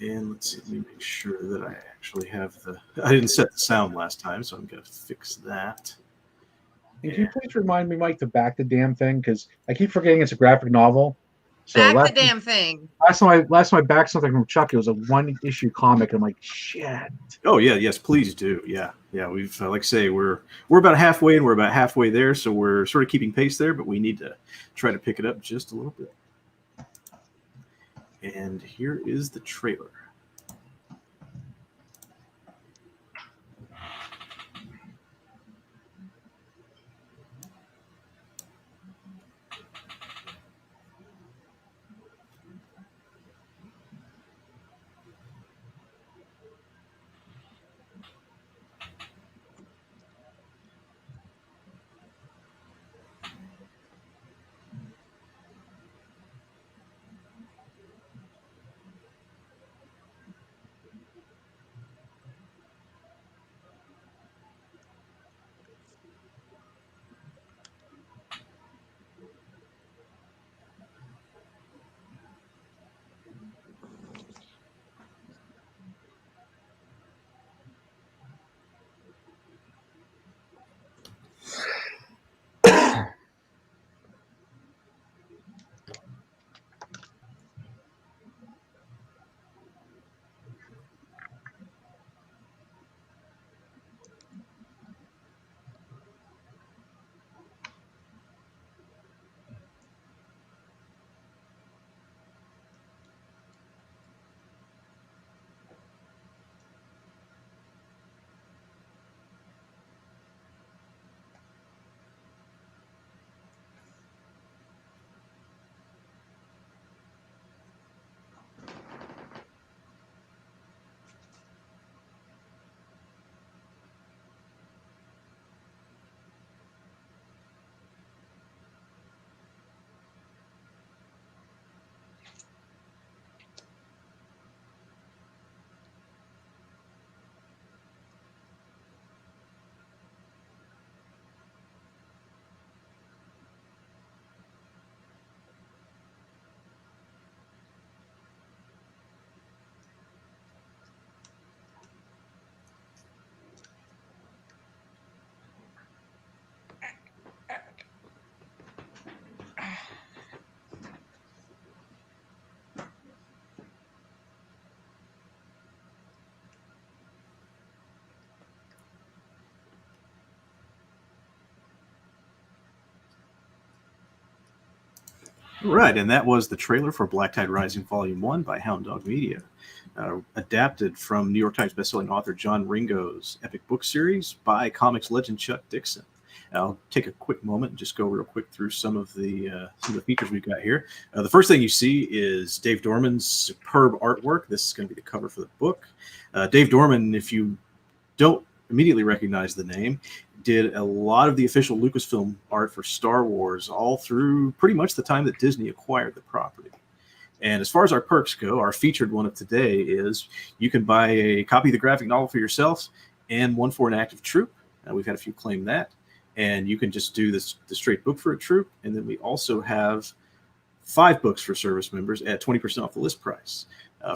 And let's see, let me make sure that I actually have I didn't set the sound last time, so I'm going to fix that. And can you please remind me, Mike, to back the damn thing? Because I keep forgetting it's a graphic novel. So Back the damn thing. Last time I backed something from Chuck, it was a one-issue comic. I'm like, shit. Oh yeah, yes, please do. Yeah. We've like I say, we're about halfway, and we're about halfway there, so we're sort of keeping pace there, but we need to try to pick it up just a little bit. And here is the trailer. Right, and that was the trailer for Black Tide Rising Volume 1 by Hound Dog Media, adapted from New York Times bestselling author John Ringo's epic book series by comics legend Chuck Dixon. I'll take a quick moment and just go real quick through some of the features we've got here. The first thing you see is Dave Dorman's superb artwork. This is going to be the cover for the book. Dave Dorman, if you don't immediately recognize the name, did a lot of the official Lucasfilm art for Star Wars all through pretty much the time that Disney acquired the property. And as far as our perks go, our featured one of today is you can buy a copy of the graphic novel for yourself and one for an active troop. We've had a few claim that. And you can just do the straight book for a troop. And then we also have 5 books for service members at 20% off the list price.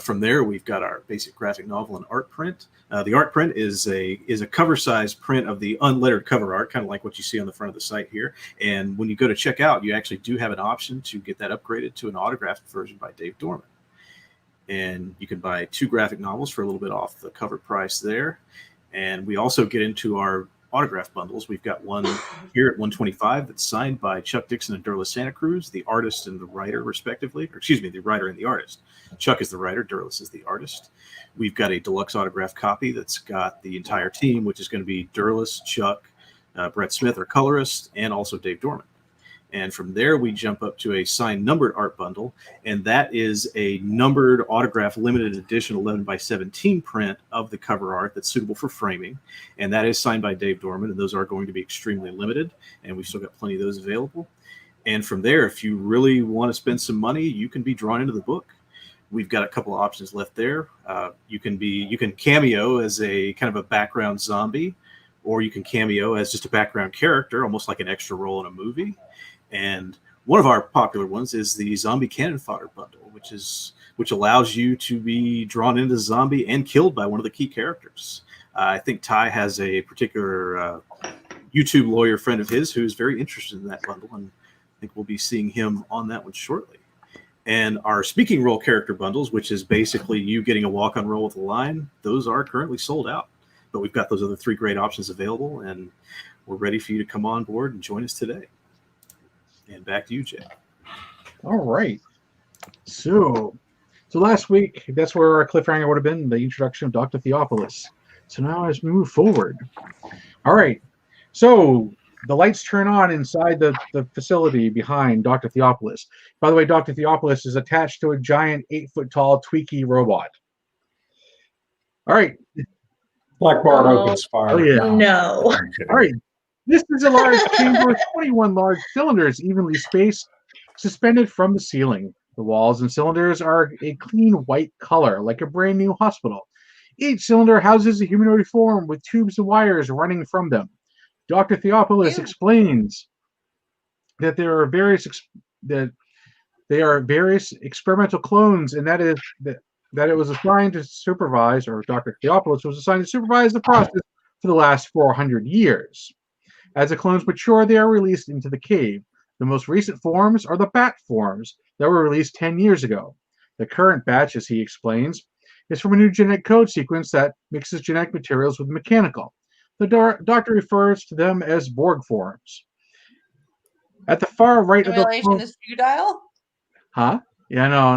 From there, we've got our basic graphic novel and art print. The art print is a cover-size print of the unlettered cover art, kind of like what you see on the front of the site here. And when you go to check out, you actually do have an option to get that upgraded to an autographed version by Dave Dorman. And you can buy 2 graphic novels for a little bit off the cover price there. And we also get into our autograph bundles. We've got one here at $125 that's signed by Chuck Dixon and Durla Santa Cruz, the artist and the writer, respectively. Or excuse me, the writer and the artist. Chuck is the writer, Durla is the artist. We've got a deluxe autograph copy that's got the entire team, which is going to be Durla, Chuck, Brett Smith, our colorist, and also Dave Dorman. And from there, we jump up to a signed numbered art bundle. And that is a numbered autograph limited edition 11 by 17 print of the cover art that's suitable for framing. And that is signed by Dave Dorman. And those are going to be extremely limited. And we've still got plenty of those available. And from there, if you really want to spend some money, you can be drawn into the book. We've got a couple of options left there. You can cameo as a kind of a background zombie, or you can cameo as just a background character, almost like an extra role in a movie. And one of our popular ones is the Zombie Cannon Fodder Bundle, which allows you to be drawn into zombie and killed by one of the key characters. I think Ty has a particular YouTube lawyer friend of his who's very interested in that bundle, and I think we'll be seeing him on that one shortly. And our speaking role character bundles, which is basically you getting a walk-on role with a line, those are currently sold out. But we've got those other 3 great options available, and we're ready for you to come on board and join us today. And back to you, Jay. All right. So last week, that's where our cliffhanger would have been, the introduction of Dr. Theophilus. So now as we move forward. All right. So the lights turn on inside the facility behind Dr. Theophilus. By the way, Dr. Theophilus is attached to a giant 8-foot-tall Tweaky robot. All right. Black bar opens fire. Oh, yeah. No. All right. This is a large chamber with 21 large cylinders evenly spaced, suspended from the ceiling. The walls and cylinders are a clean white color, like a brand new hospital. Each cylinder houses a humanoid form with tubes and wires running from them. Dr. Theophilus explains that there are various experimental clones, and that it was assigned to supervise, or Dr. Theophilus was assigned to supervise the process for the last 400 years. As the clones mature, they are released into the cave. The most recent forms are the bat forms that were released 10 years ago. The current batch, as he explains, is from a new genetic code sequence that mixes genetic materials with mechanical. The doctor refers to them as Borg forms. At the far right of the Simulation is futile. Huh? Yeah, no.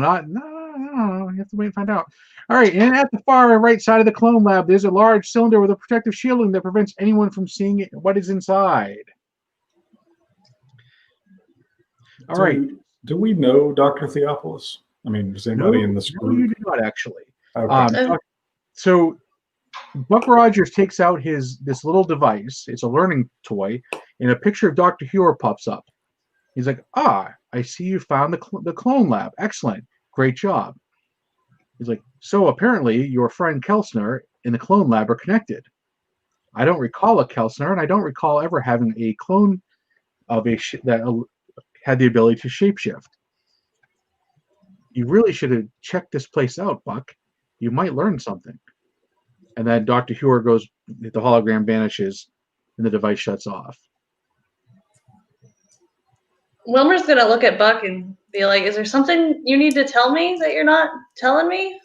You have to wait and find out. All right, and at the far right side of the clone lab, there's a large cylinder with a protective shielding that prevents anyone from seeing what is inside. All right. Do we know Dr. Theophilus? I mean, does anybody in this group? No, you do not actually. Okay. So Buck Rogers takes out this little device. It's a learning toy, and a picture of Dr. Huer pops up. He's like, I see you found the clone lab. Excellent. Great job. He's like, so apparently your friend Kelsner and the clone lab are connected. I don't recall a Kelsner, and I don't recall ever having a clone of that had the ability to shapeshift. You really should have checked this place out, Buck. You might learn something. And then Dr. Huer goes, the hologram vanishes, and the device shuts off. Wilmer's gonna look at Buck and be like, is there something you need to tell me that you're not telling me?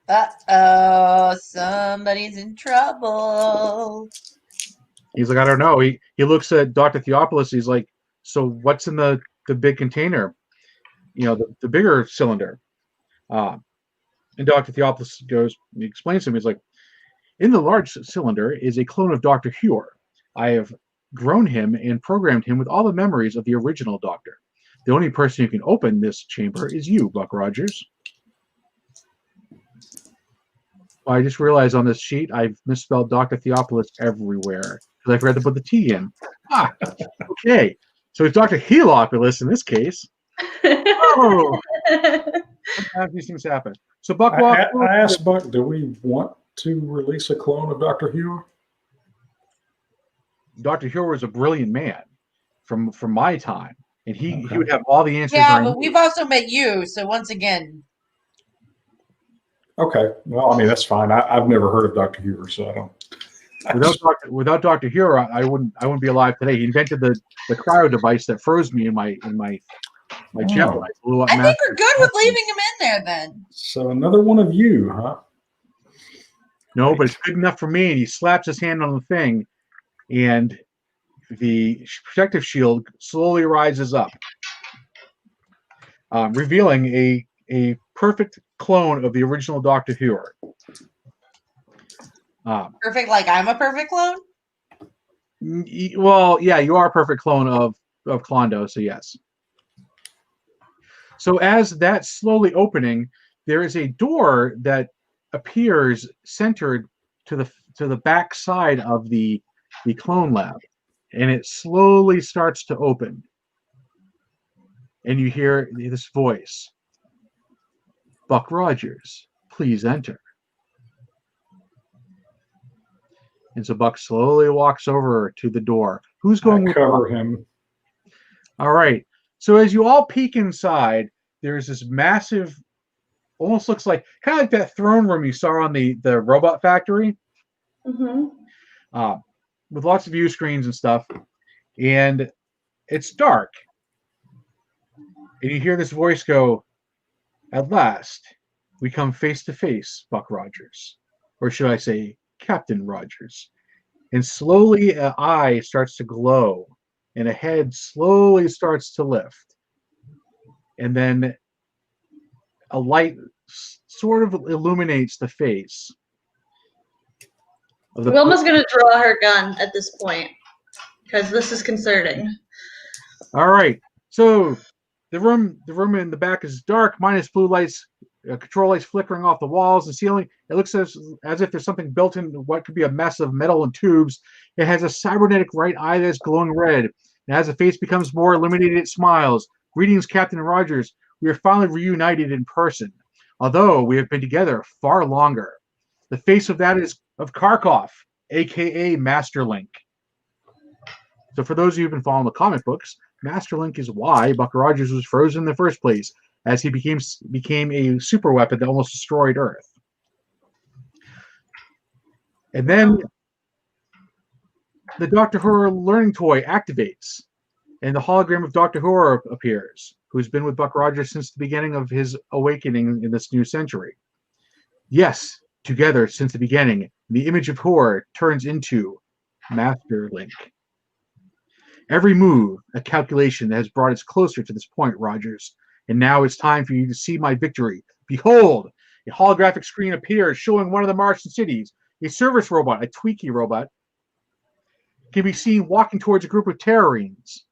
Uh-oh, somebody's in trouble. He's like, I don't know. He looks at Dr. Theophilus. He's like, so what's in the big container? You know, the bigger cylinder. And Dr. Theophilus he explains to him, he's like, in the large cylinder is a clone of Dr. Huer. I have grown him and programmed him with all the memories of the original Doctor. The only person who can open this chamber is you, Buck Rogers. I just realized on this sheet I've misspelled Dr. Theophilus everywhere because I forgot to put the T in. Okay. So it's Dr. Heliopolis in this case. Oh, sometimes these things happen. So Buck, I asked Buck, do we want to release a clone of Dr. Huer? Dr. Huer was a brilliant man from my time, and he would have all the answers. Yeah, but we've also met you, so once again. Okay, well, I mean that's fine. I've never heard of Dr. Huer, so I don't. Without Dr. Huer, I wouldn't be alive today. He invented the cryo device that froze me in my gel. I think we're good with leaving him in there then. So another one of you, huh? No, but it's good enough for me. And he slaps his hand on the thing, and the protective shield slowly rises up, revealing a perfect clone of the original Dr. Huer. Perfect, like I'm a perfect clone? Well, yeah, you are a perfect clone of Klondo, so yes. So as that's slowly opening, there is a door that appears centered to the back side of the clone lab, and it slowly starts to open. And you hear this voice, Buck Rogers, please enter. And so Buck slowly walks over to the door. Who's going with cover Buck? him? All right. So as you all peek inside, there's this massive, almost looks like kind of like that throne room you saw on the robot factory, Mm-hmm. with lots of view screens and stuff. And it's dark. And you hear this voice go, "At last, we come face to face, Buck Rogers." Or should I say, Captain Rogers. And slowly an eye starts to glow, and a head slowly starts to lift. And then a light sort of illuminates the face. Wilma's going to draw her gun at this point, because this is concerning. All right. So the room in the back is dark, minus blue lights, control lights flickering off the walls and ceiling. It looks as if there's something built into what could be a mess of metal and tubes. It has a cybernetic right eye that's glowing red. And as the face becomes more illuminated, it smiles. "Greetings, Captain Rogers. We are finally reunited in person, although we have been together far longer." The face of that is of Karkov, aka Master Link. So for those of you who've been following the comic books, Master Link is why Buck Rogers was frozen in the first place, as he became a super weapon that almost destroyed Earth. And then the Doctor Who learning toy activates, and the hologram of Doctor Who appears, who's been with Buck Rogers since the beginning of his awakening in this new century. Yes, together since the beginning, the image of horror turns into Master Link. Every move, a calculation that has brought us closer to this point, Rogers. And now it's time for you to see my victory. Behold, a holographic screen appears showing one of the Martian cities. A service robot, a Tweaky robot, can be seen walking towards a group of Terrorines.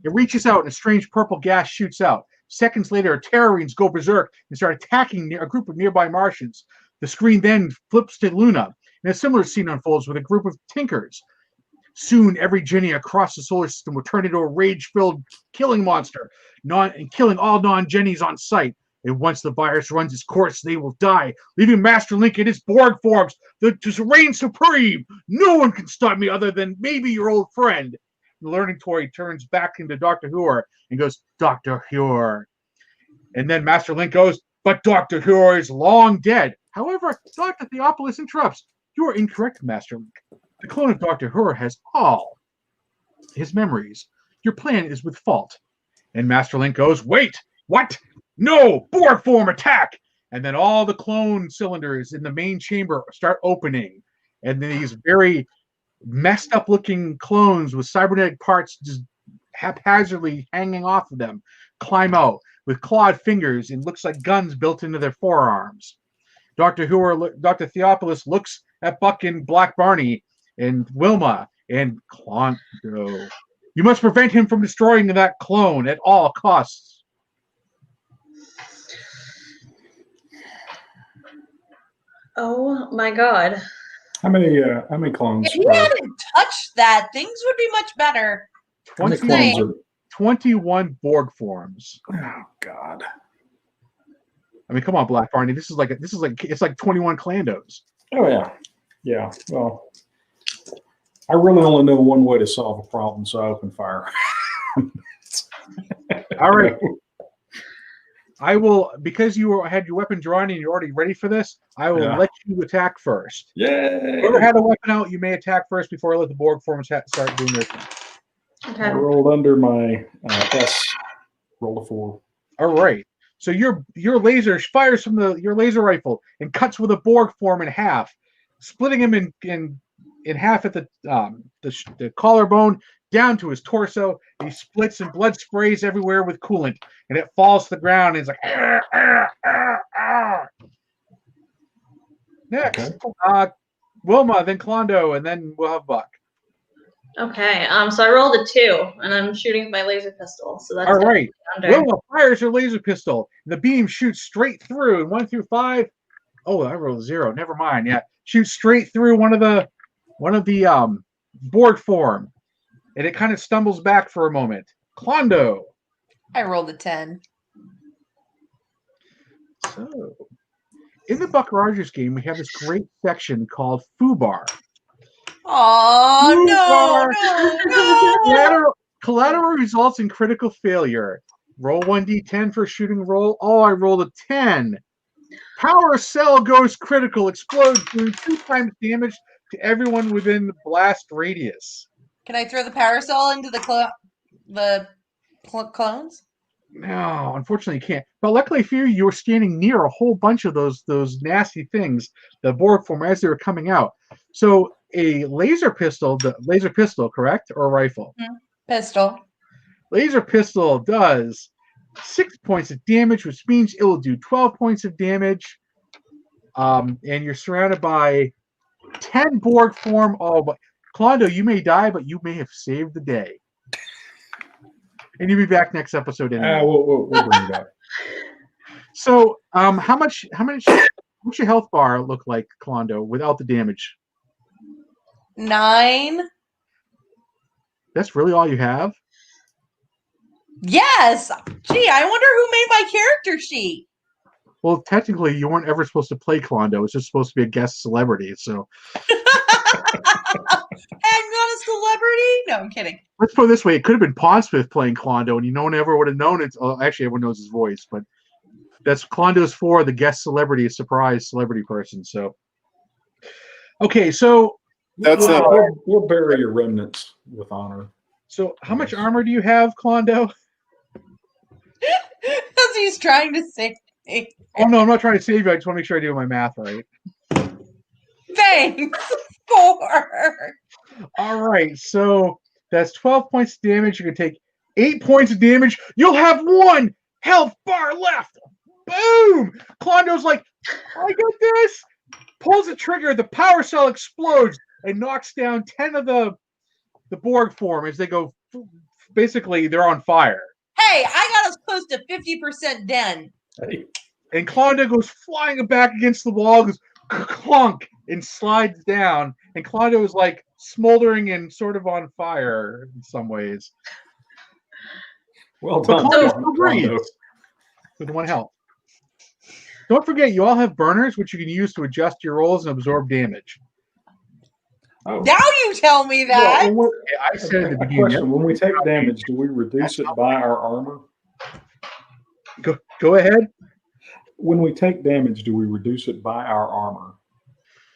It reaches out and a strange purple gas shoots out. Seconds later, Terrorines go berserk and start attacking a group of nearby Martians. The screen then flips to Luna, and a similar scene unfolds with a group of Tinkers. Soon, every Jenny across the solar system will turn into a rage-filled killing monster, and killing all non-Jennies on sight. And once the virus runs its course, they will die, leaving Master Link in his Borg forms to reign supreme. No one can stop me other than maybe your old friend. The learning toy turns back into Dr. Who and goes, "Dr. Who." And then Master Link goes, "But Dr. Who is long dead." However, Dr. Theopolis interrupts. "You are incorrect, Master Link. The clone of Dr. Who has all his memories. Your plan is with fault." And Master Link goes, "Wait, what? No, Borg form attack!" And then all the clone cylinders in the main chamber start opening. And these very messed up looking clones with cybernetic parts just haphazardly hanging off of them climb out with clawed fingers and looks like guns built into their forearms. Dr. Theopolis looks at Buck and Black Barney and Wilma and Klondo. "You must prevent him from destroying that clone at all costs." Oh my god. How many clones? If he hadn't touched that, things would be much better. How many clones are? 21 Borg forms. Oh God! I mean, come on, Black Barney. It's like 21 Klandos. Oh yeah, yeah. Well, I really only know one way to solve a problem, so I open fire. All right. I will, because you had your weapon drawn and you're already ready for this, I will let you attack first. Yay! Whoever had a weapon out, you may attack first before I let the Borg forms start doing their thing. Okay. I rolled under my S. Rolled a 4. All right. So your laser fires from your laser rifle and cuts with a Borg form in half, splitting him in half at the collarbone down to his torso. He splits and blood sprays everywhere with coolant, and it falls to the ground. And it's like, "Arr, arr, arr, arr." Next, Okay. Wilma, then Klondo, and then we'll have Buck. Okay. So I rolled a 2, and I'm shooting with my laser pistol. So that's All right. under. Wilma fires her laser pistol. The beam shoots straight through. And 1 through 5. Oh, I rolled a 0. Never mind. Yeah, shoots straight through one of the Borg form, and it kind of stumbles back for a moment. Klondo. I rolled a 10. So, in the Buck Rogers game, we have this great section called Foobar. Oh no! Collateral results in critical failure. Roll 1d10 for shooting roll. Oh, I rolled a 10. Power cell goes critical, explodes, doing 2 times damage to everyone within the blast radius. Can I throw the power cell into the clones? No, unfortunately you can't. But luckily for you, you were standing near a whole bunch of those nasty things, the Borg form, as they were coming out. So a laser pistol, correct? Or a rifle? Pistol. Laser pistol does 6 points of damage, which means it will do 12 points of damage. And you're surrounded by 10 Borg form. Oh, but Klondo, you may die, but you may have saved the day. And you'll be back next episode anyway. We'll bring it up. So, how much your health bar look like, Klondo, without the damage? 9. That's really all you have? Yes. Gee, I wonder who made my character sheet. Well, technically, you weren't ever supposed to play Klondo. It's just supposed to be a guest celebrity. So, I'm not a celebrity. No, I'm kidding. let's put it this way: it could have been Pondsmith playing Klondo, and no one ever would have known it. Oh, actually, everyone knows his voice, but that's Klondo's for the guest celebrity, surprise celebrity person. So, okay, so That's not We'll bury your remnants with honor. So, how much armor do you have, Klondo? Because he's trying to say. Oh no, I'm not trying to save you. I just want to make sure I do my math right. Thanks. 4. All right, so that's 12 points of damage. You can take 8 points of damage. You'll have 1 health bar left. Boom! Klondo's like, I got this. Pulls the trigger. The power cell explodes and knocks down 10 of the Borg form as they go. Basically, they're on fire. Hey, I got us close to 50% den. And Klondo goes flying back against the wall, goes clunk, and slides down. And Klondo is like smoldering and sort of on fire in some ways. Well But done, Klondo Klondo. breathes with 1 health. Don't forget, you all have burners, which you can use to adjust your rolls and absorb damage. Oh. Now you tell me that. Well, I said at the a beginning. question: when we take damage, do we reduce it by our armor? Go ahead. When we take damage, do we reduce it by our armor?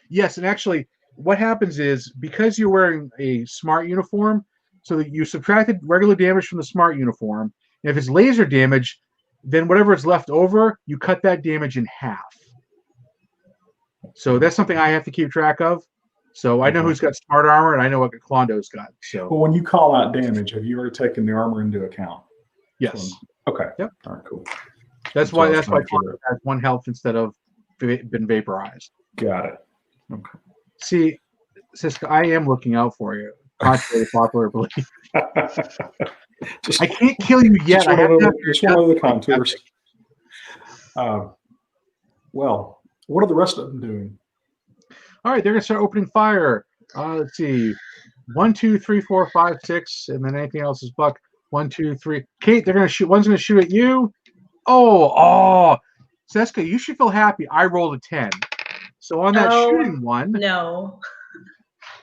Yes, and actually, what happens is because you're wearing a smart uniform, so that you subtracted regular damage from the smart uniform, and if it's laser damage, then whatever is left over, you cut that damage in half. So that's something I have to keep track of. So I know who's got smart armor, and I know what Klondo's got. So, Well, when you call out damage, have you already taken the armor into account? yes, Okay. Yep. All right. Cool. that's So why it's not Klondo has 1 health instead of been vaporized. Got it. Okay. See, Siska, I am looking out for you, contrary to popular belief. Just, I can't kill you yet. just I have one to of the contours. Well, what are the rest of them doing? All right, they're gonna start opening fire. Let's see, 1, 2, 3, 4, 5, 6, and then anything else is Buck. 1, 2, 3. Kate, they're gonna shoot. One's gonna shoot at you. Oh, Seska, you should feel happy. I rolled a 10. So on that shooting one, No.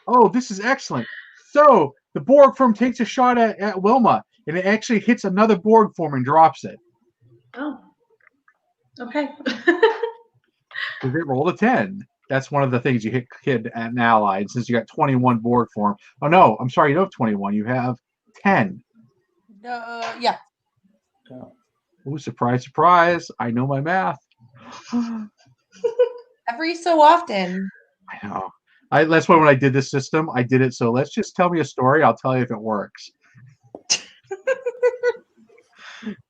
oh, this is excellent. So the Borg form takes a shot at Wilma, and it actually hits another Borg form and drops it. Oh. Okay. Because it rolled a 10. That's one of the things you hit at an ally. And since you got 21 Borg form. Oh, no. I'm sorry. You don't have 21. You have 10. Yeah. Ooh, surprise, surprise. I know my math. Every so often. I know. That's why when I did this system, I did it. So let's just tell me a story. I'll tell you if it works.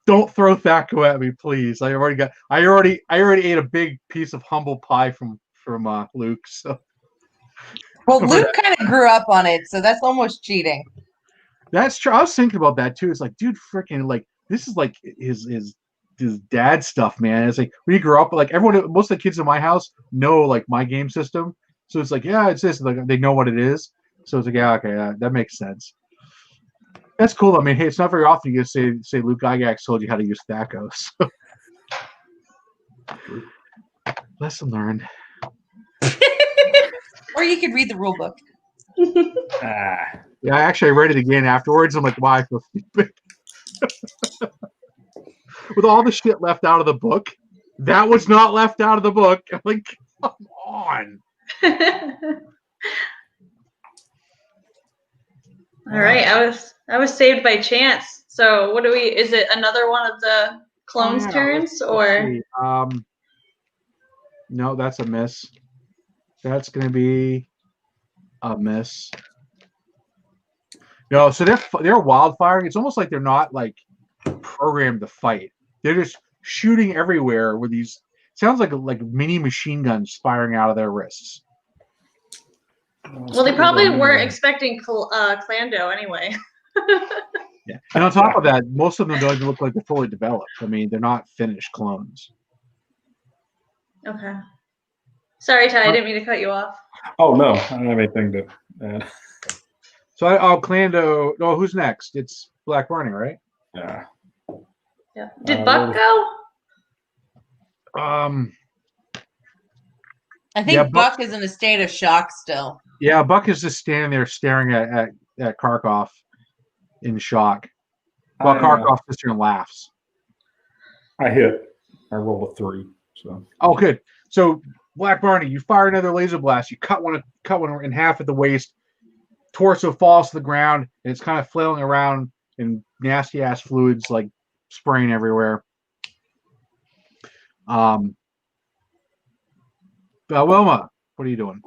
Don't throw Thaco at me, please. I already ate a big piece of humble pie from Luke. So Well, Luke kind of grew up on it, so that's almost cheating. That's true. I was thinking about that too. It's like, dude, freaking like this is like his dad stuff, man. It's like when you grow up, like everyone, most of the kids in my house know like my game system, so it's like, yeah, it's this. Like they know what it is, so it's like, yeah, okay, that makes sense. That's cool. I mean, hey, it's not very often you say Luke Gygax told you how to use Thaco. So. Lesson learned. Or you could read the rule book. Yeah, I read it again afterwards. I'm like, wow, I feel stupid. With all the shit left out of the book, that was not left out of the book. I'm like, come on. All right, I was saved by chance. So what do we? Is it another one of the clones' turns, or? No, that's a miss. That's gonna be a miss. No, so they're wildfiring. It's almost like they're not like programmed to fight. They're just shooting everywhere with these. Sounds like mini machine guns firing out of their wrists. Well, they probably weren't expecting Clando anyway. Yeah, and on top of that, most of them don't even look like they're fully developed. I mean, they're not finished clones. Okay. Sorry, Ty, I didn't mean to cut you off. Oh no, I don't have anything to add. So, Clando. No, who's next? It's Black Barney, right? Yeah. Yeah. Did Buck go? I think yeah, Buck is in a state of shock still. Yeah, Buck is just standing there staring at Karkov in shock. While Karkov sits here and laughs. I hit. I rolled a 3. So. Oh, good. So Black Barney, you fire another laser blast. You cut one in half at the waist. Torso falls to the ground, and it's kind of flailing around in nasty ass fluids like spraying everywhere. Wilma, what are you doing?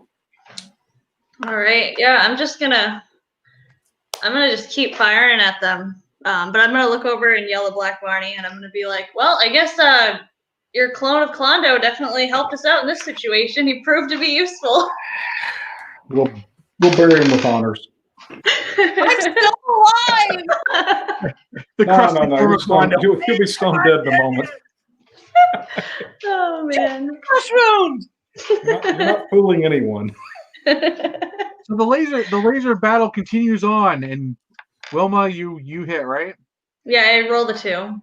All right. Yeah, I'm gonna just keep firing at them. But I'm gonna look over and yell at Black Barney, and I'm gonna be like, "Well, I guess your clone of Clando definitely helped us out in this situation. He proved to be useful." We'll bury him with honors. I'm still alive. No. He'll be stone dead in a moment. Oh man. Crush wound. You're not fooling anyone. So the laser battle continues on, and Wilma, you hit, right? Yeah, I rolled a 2.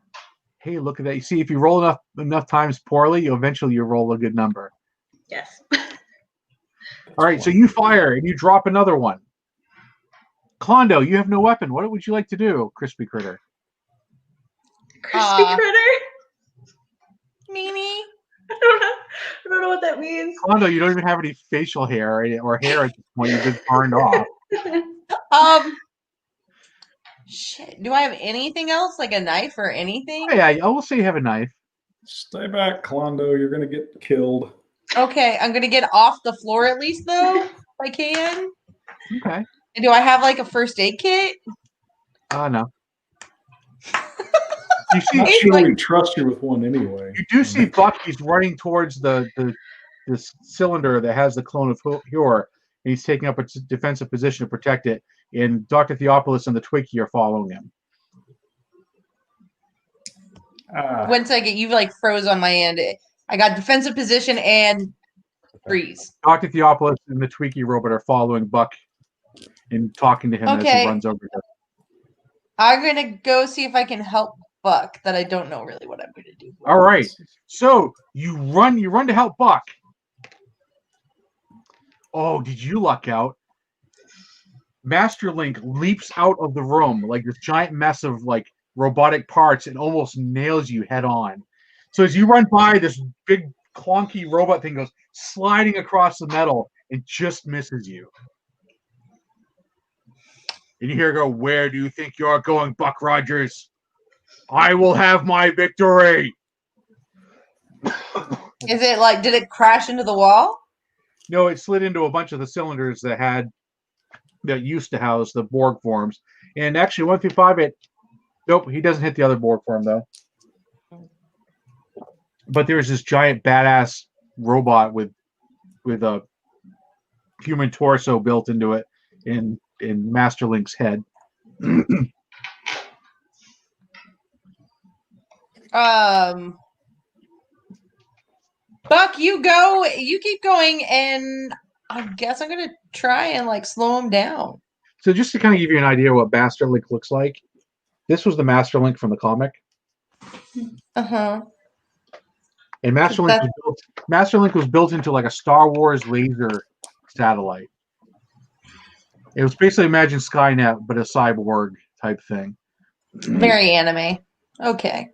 Hey, look at that! You see, if you roll enough times poorly, eventually you roll a good number. Yes. All right, so you fire and you drop another one. Clando, you have no weapon. What would you like to do, Crispy Critter? Crispy Critter? Mimi. I don't know what that means. Clando, you don't even have any facial hair or hair at this point. You've been burned off. Shit. Do I have anything else, like a knife or anything? Oh, yeah, I will say you have a knife. Stay back, Clando. You're going to get killed. Okay, I'm going to get off the floor at least, though, if I can. Okay. And do I have, like, a first aid kit? No. You I'm not sure we trust you with one anyway. You do see Buck. He's running towards this cylinder that has the clone of Hure, and he's taking up a defensive position to protect it. And Dr. Theopolis and the Twiki are following him. 1 second, you like froze on my end. I got defensive position and freeze. Dr. Theopolis and the Twiki robot are following Buck and talking to him as he runs over to. I'm gonna go see if I can help Buck. That I don't know really what I'm gonna do. All right, so you run to help Buck. Oh, did you luck out? Master Link leaps out of the room like this giant mess of like robotic parts and almost nails you head on. So as you run by, this big clunky robot thing goes sliding across the metal and just misses you. And you hear go, "Where do you think you're going, Buck Rogers? I will have my victory." Is it like, did it crash into the wall? No, it slid into a bunch of the cylinders that used to house the Borg forms. And actually, 1 through 5, nope, he doesn't hit the other Borg form though. But there's this giant badass robot with human torso built into it in Master Link's head. Buck, you keep going, and I guess I'm gonna try and like slow him down. So just to kind of give you an idea what Master Link looks like, this was the Master Link from the comic. Uh-huh. And Master Link was built into like a Star Wars laser satellite. It was basically imagine Skynet, but a cyborg type thing. Very anime. Okay.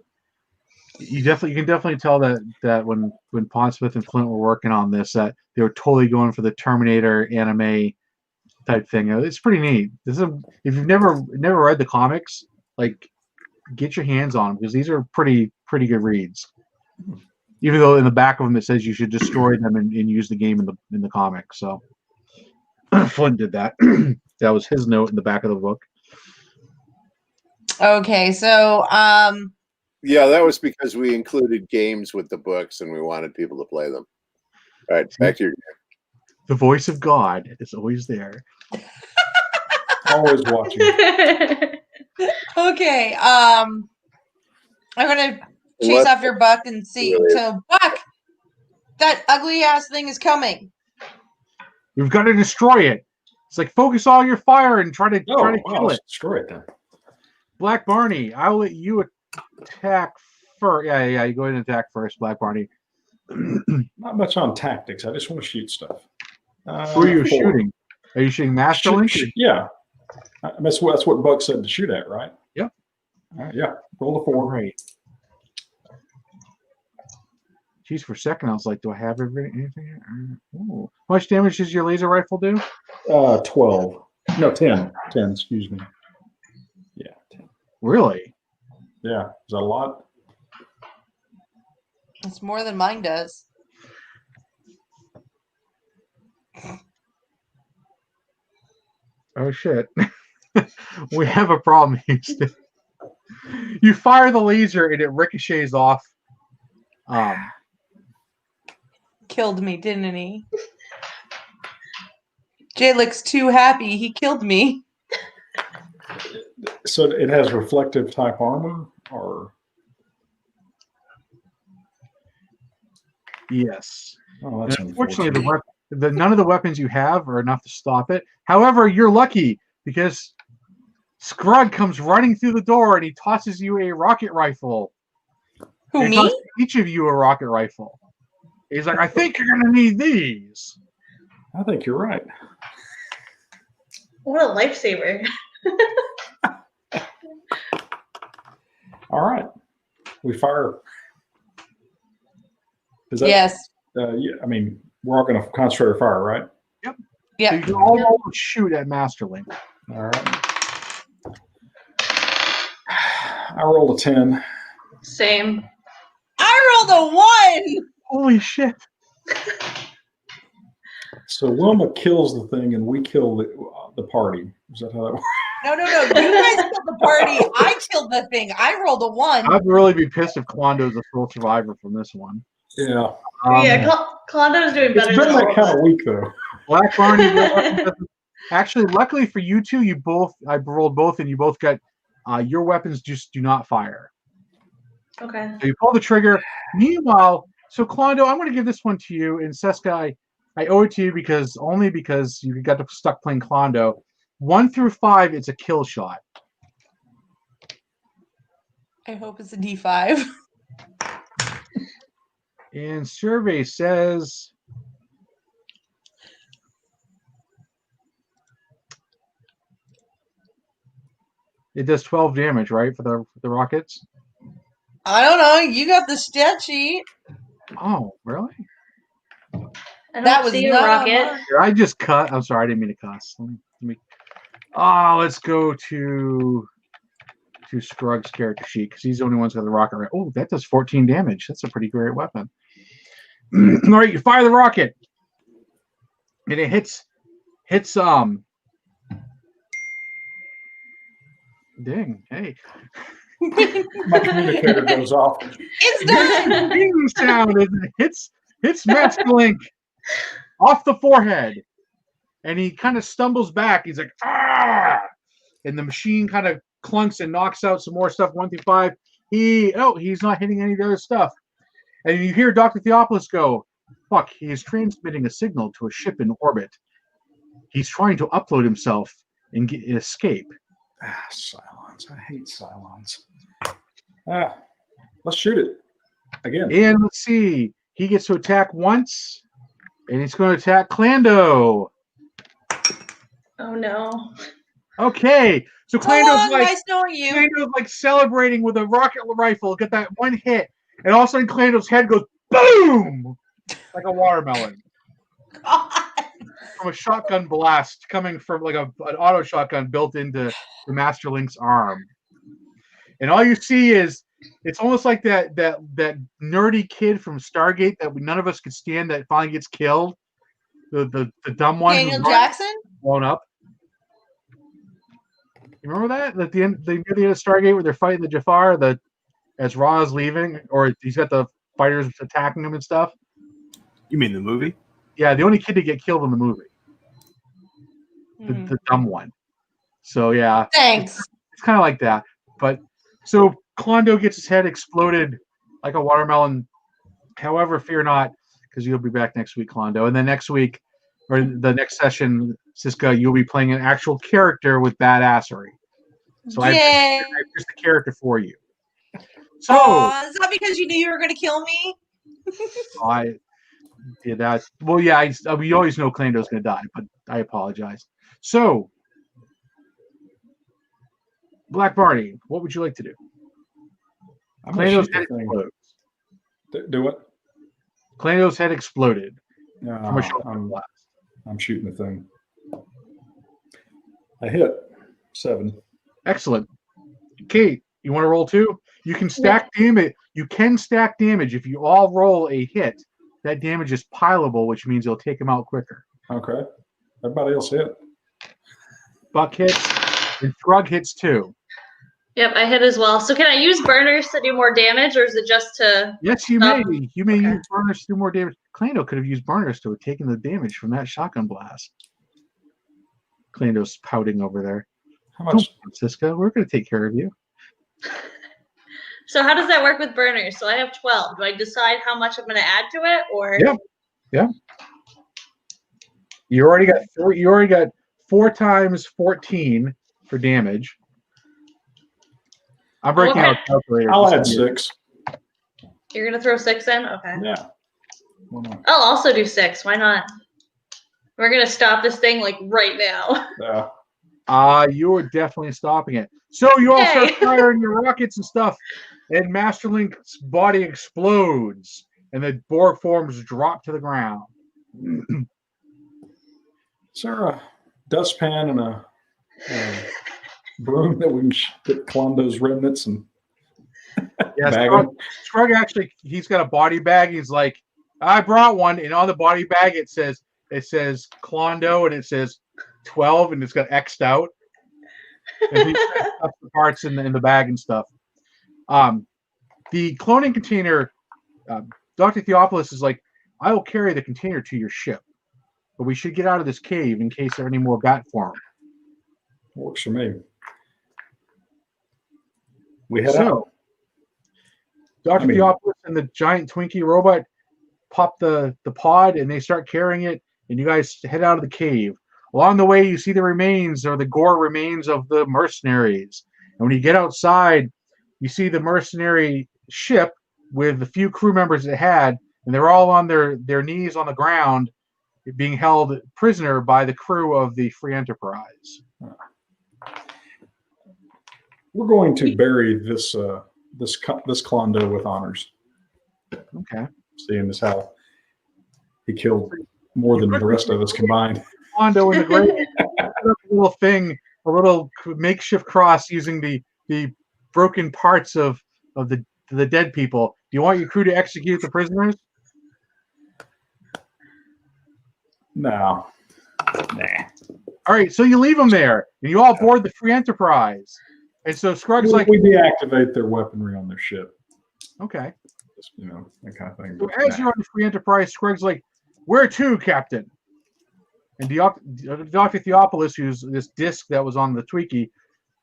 You can definitely tell that when Pondsmith and Flint were working on this, that they were totally going for the Terminator anime type thing. It's pretty neat. This is if you've never read the comics, like get your hands on them because these are pretty good reads. Even though in the back of them it says you should destroy them and use the game in the comic. So Flint did that. That was his note in the back of the book. Okay, so yeah, that was because we included games with the books and we wanted people to play them. All right, back to your game. The voice of God is always there. Always watching. Okay, I'm gonna chase after Buck and see. So Buck, that ugly ass thing is coming. We've got to destroy it. It's like focus all your fire and try to kill it. Destroy it then. Black Barney, I'll let you attack first. Yeah. You go ahead and attack first, Black Barney. Not much on tactics. I just want to shoot stuff. Who are you shooting? Are you shooting Master Link? Yeah. That's what Buck said to shoot at, right? Yep. Yeah. Roll a 4. Right. Geez, for a second I was like, do I have anything? Ooh. How much damage does your laser rifle do? 12. No, 10. 10, excuse me. Yeah, 10. Really? Yeah. Is that a lot? It's more than mine does. Oh shit. We have a problem, Houston. You fire the laser and it ricochets off. Killed me, didn't he? Jay looks too happy. He killed me. So it has reflective type armor, or yes. Oh, that's unfortunately none of the weapons you have are enough to stop it. However, you're lucky because Scrug comes running through the door and he tosses you a rocket rifle. Who, me? Each of you a rocket rifle. He's like, I think you're gonna need these. I think you're right. What a lifesaver. All right. We fire. Yes. Yeah, I mean, we're all going to concentrate our fire, right? Yep. Yeah. So you can all shoot at Master Link. All right. I rolled a 10. Same. I rolled a 1. Holy shit. So Wilma kills the thing and we kill the party. Is that how that works? No. You guys killed the party. I killed the thing. I rolled a 1. I'd really be pissed if Klondo's a sole survivor from this one. Yeah. Klondo's doing better It's been than that kind of week, though. Black Barney. Actually, luckily for you two, I rolled both, and you both got your weapons just do not fire. Okay. So you pull the trigger. Meanwhile, so Klondo, I'm going to give this one to you, and Seska, I owe it to you because you got stuck playing Klondo. 1 through 5, it's a kill shot. I hope it's a D5. And survey says it does 12 damage, right, for the rockets? I don't know. You got the stat sheet. Oh, really? That was see not a rocket. Here, I just cut. I'm sorry, I didn't mean to cuss. Let's go to Scrug's character sheet because he's the only one who's got the rocket. Right. Oh, that does 14 damage. That's a pretty great weapon. All right, you fire the rocket, and it hits. Dang! Hey. My communicator goes off. It's done. Ding sound. It hits Master Link off the forehead. and he kind of stumbles back. He's like, ah! And the machine kind of clunks and knocks out some more stuff, 1 through 5. He's not hitting any of the other stuff. And you hear Dr. Theopolis go, fuck, he is transmitting a signal to a ship in orbit. He's trying to upload himself and escape. Cylons. I hate Cylons. Let's shoot it again. And let's see. He gets to attack once, and he's going to attack Clando. Oh no. Okay. So So long, Clando's nice knowing you. like celebrating with a rocket rifle, get that one hit, and all of a sudden Clando's head goes boom like a watermelon. God. From a shotgun blast coming from like an auto shotgun built into the Master Link's arm. And all you see is it's almost like that nerdy kid from Stargate that none of us could stand that finally gets killed. The dumb one Daniel who's Jackson? blown up. You remember that? At the end, near the end of Stargate where they're fighting the Jafar, as Ra is leaving, or he's got the fighters attacking him and stuff. You mean the movie? Yeah, the only kid to get killed in the movie. The dumb one. So yeah. Thanks. It's kind of like that. But so Klondo gets his head exploded like a watermelon. However, fear not, because you'll be back next week, Klondo. And then next week, or the next session, Siska, you'll be playing an actual character with badassery. So I Yay. just the character for you. So Aw, is that because you knew you were going to kill me? I did that. Well, yeah, we always know Klando's going to die, but I apologize. So, Black Barney, what would you like to do? I'm gonna Klando's shoot head the thing. explodes. Do what? Klando's head exploded No, from a shotgun blast. I'm shooting the thing. I hit 7. Excellent. Kate, you want to roll 2? You can stack damage. You can stack damage if you all roll a hit. That damage is pileable, which means it'll take him out quicker. Okay. Everybody else hit. Buck hits, and Thrug hits 2. Yep, I hit as well. So can I use burners to do more damage, or is it just to? Yes, you may. You may Okay. use burners to do more damage. Klando could have used burners to have taken the damage from that shotgun blast. Klando's pouting over there. How much? Siska, we're going to take care of you. So how does that work with burners? So I have 12. Do I decide how much I'm going to add to it, or? Yeah. You already got 4. You already got 4 times 14 for damage. I'm breaking out a calculator. I'll add 6. You're going to throw 6 in? Okay. Yeah. Why not? I'll also do 6. Why not? We're going to stop this thing like right now. Yeah. You're definitely stopping it. So you all start Yay. firing your rockets and stuff, and Master Link's body explodes, and the Borg forms drop to the ground. Is there a dustpan and a broom that we can get Klondo's remnants and Yeah, bag Scrug, them? Scrug actually, he's got a body bag. He's like, I brought one, and on the body bag it says Klondo, and it says 12, and it's got X'd out. And he stuff the parts in the bag and stuff. The cloning container, Dr. Theopolis is like, I will carry the container to your ship, but we should get out of this cave in case there are any more bat form. Works for me. We head out. Dr. Theopolis and the giant Twinkie robot pop the pod, and they start carrying it, and you guys head out of the cave. Along the way, you see the remains, or the gore remains of the mercenaries. And when you get outside, you see the mercenary ship with the few crew members it had, and they're all on their knees on the ground, being held prisoner by the crew of the Free Enterprise. We're going to bury this Klondo with honors, Okay. seeing as how he killed more than the rest of us combined. Klondo in the grave, a little thing, a little makeshift cross using the broken parts of the dead people. Do you want your crew to execute the prisoners? No. Nah. All right, so you leave them there, and you all board the Free Enterprise. And so Scrug's like, We deactivate their weaponry on their ship. okay. Just, that kind of thing. So as you're on the Free Enterprise, Scrug's like, where to, Captain? And Dr. Theopolis, who's this disc that was on the Tweaky,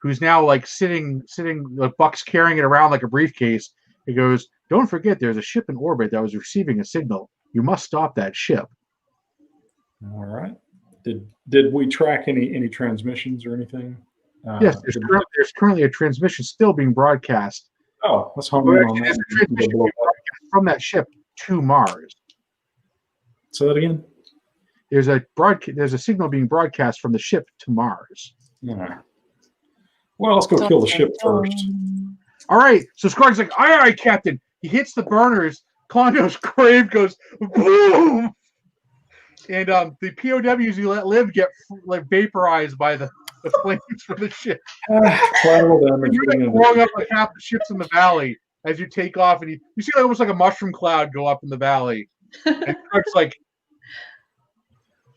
who's now like sitting, Buck's carrying it around like a briefcase. He goes, "Don't forget, there's a ship in orbit that was receiving a signal. You must stop that ship." All right. Did we track any transmissions or anything? Yes, there's currently a transmission still being broadcast. Oh, let's home in on that. From that ship to Mars. Say that again. There's a signal being broadcast from the ship to Mars. Yeah. Well, let's go kill the ship first. All right. So Scar's like, "Aye, Captain." He hits the burners. Klondo's grave goes boom, and the POWs you let live get like vaporized by the flames from the ship. Collateral damage. You're blowing up like half the ships in the valley as you take off, and you see like almost like a mushroom cloud go up in the valley. And Scar's like,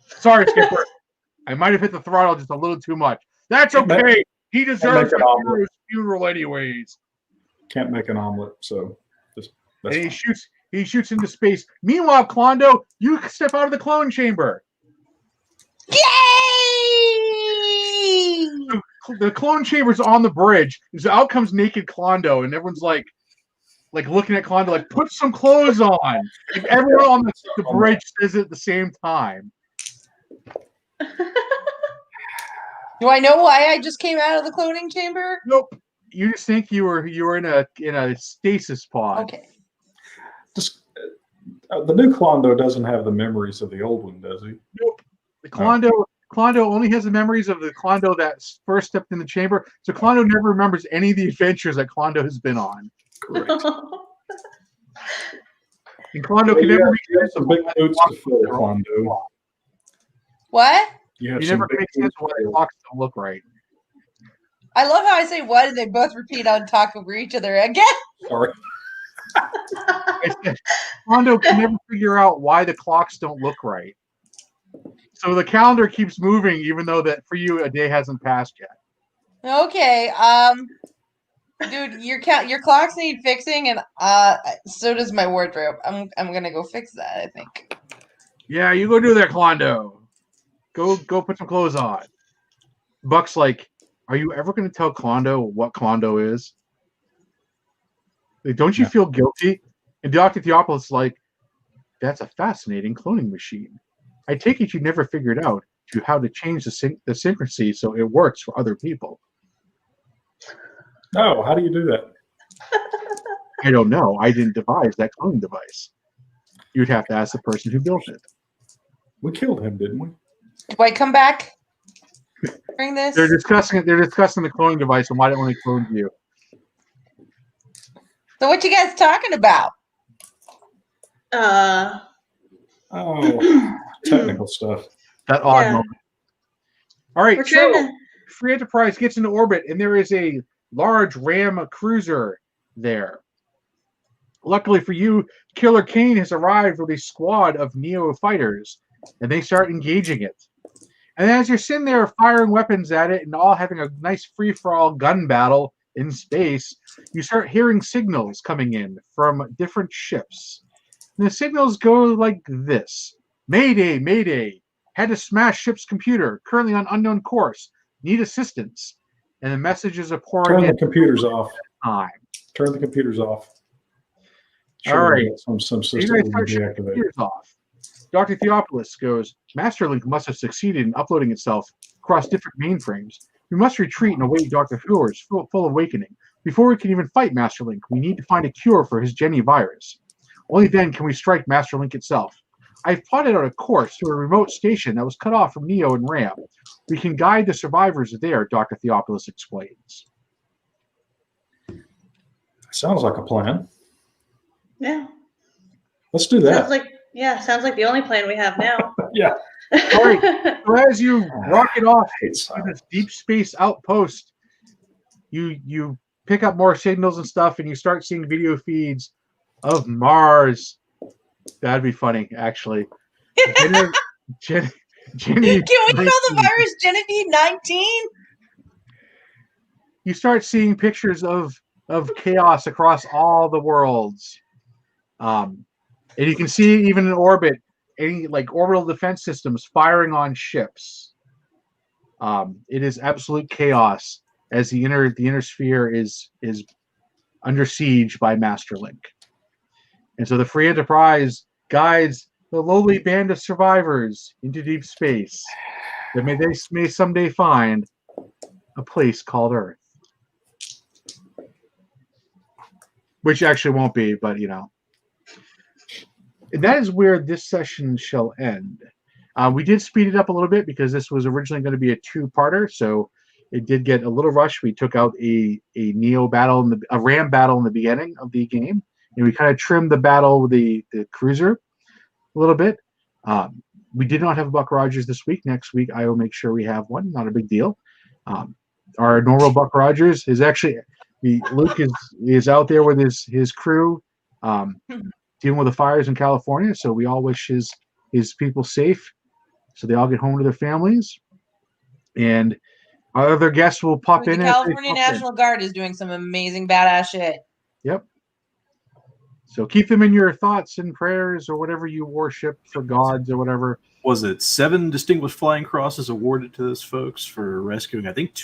"Sorry, Skipper. I might have hit the throttle just a little too much. That's okay. He deserves a hero's funeral anyways." Can't make an omelet, so and he shoots into space. Meanwhile, Klondo, you step out of the clone chamber. Yay! The clone chamber's on the bridge. So out comes naked Klondo, and everyone's like looking at Klondo, like, "Put some clothes on." Like, everyone on the bridge says it at the same time. Do I know why I just came out of the cloning chamber? Nope. You just think you were in a stasis pod. Okay. Just the new Klondo doesn't have the memories of the old one, does he? Nope. The Klondo only has the memories of the Klondo that first stepped in the chamber. So Klondo never remembers any of the adventures that Klondo has been on. Correct. And Klondo can never you have some big boots to fill, Klondo. What? You never make sense why the clocks don't look right. I love how I say what and they both repeat on talk over each other again. Sorry. Klondo can never figure out why the clocks don't look right. So the calendar keeps moving, even though that for you a day hasn't passed yet. Okay. Dude, your clocks need fixing, and so does my wardrobe. I'm gonna go fix that, I think. Yeah, you go do that, Klondo. Go put some clothes on. Buck's like, "Are you ever going to tell Klondo what Klondo is? Like, don't you feel guilty?" And Dr. Theopolis is like, "That's a fascinating cloning machine. I take it you never figured out how to change the synchrony so it works for other people." Oh, how do you do that? "I don't know. I didn't devise that cloning device. You'd have to ask the person who built it." We killed him, didn't we? Do I come back? Bring this? They're discussing the cloning device and why it only cloned you. So what you guys talking about? Oh, technical stuff. That odd moment. All right, We're trying so to... Free Enterprise gets into orbit, and there is a large Ram cruiser there. Luckily for you, Killer Kane has arrived with a squad of Neo fighters, and they start engaging it. And as you're sitting there firing weapons at it and all having a nice free-for-all gun battle in space, you start hearing signals coming in from different ships. And the signals go like this: "Mayday, mayday. Had to smash ship's computer. Currently on unknown course. Need assistance." And the messages are pouring in. Turn the computers off. Time. Turn the computers off. All right. Some system You will guys be start shutting the deactivated. computers off. Dr. Theopolis goes, "Masterlink must have succeeded in uploading itself across different mainframes. We must retreat and await Dr. Fuhr's full awakening. Before we can even fight Masterlink, we need to find a cure for his Jenny virus. Only then can we strike Masterlink itself. I've plotted out a course to a remote station that was cut off from Neo and Ram. We can guide the survivors there," Dr. Theopolis explains. Sounds like a plan. Yeah. Let's do that. Sounds like the only plan we have now. Yeah. All right. So as you rocket off to It's this deep space outpost, you pick up more signals and stuff, and you start seeing video feeds of Mars. That'd be funny, actually. Jenny, Can we call the virus Genevieve 19? You start seeing pictures of chaos across all the worlds. And you can see even in orbit, any like orbital defense systems firing on ships. It is absolute chaos as the inner sphere is under siege by Masterlink. And so the Free Enterprise guides the lowly band of survivors into deep space that they may someday find a place called Earth. Which actually won't be, but you know. And that is where this session shall end. We did speed it up a little bit because this was originally going to be a two-parter, so it did get a little rushed. We took out a Neo battle, a Ram battle in the beginning of the game, and we kind of trimmed the battle with the cruiser a little bit. We did not have Buck Rogers this week. Next week, I will make sure we have one. Not a big deal. Our normal Buck Rogers is actually Luke is out there with his crew, dealing with the fires in California. So we all wish his people safe, so they all get home to their families. And our other guests will pop in. The California National Guard is doing some amazing badass shit. Yep. So keep them in your thoughts and prayers or whatever you worship for gods or whatever. Was it 7 distinguished flying crosses awarded to those folks for rescuing, I think,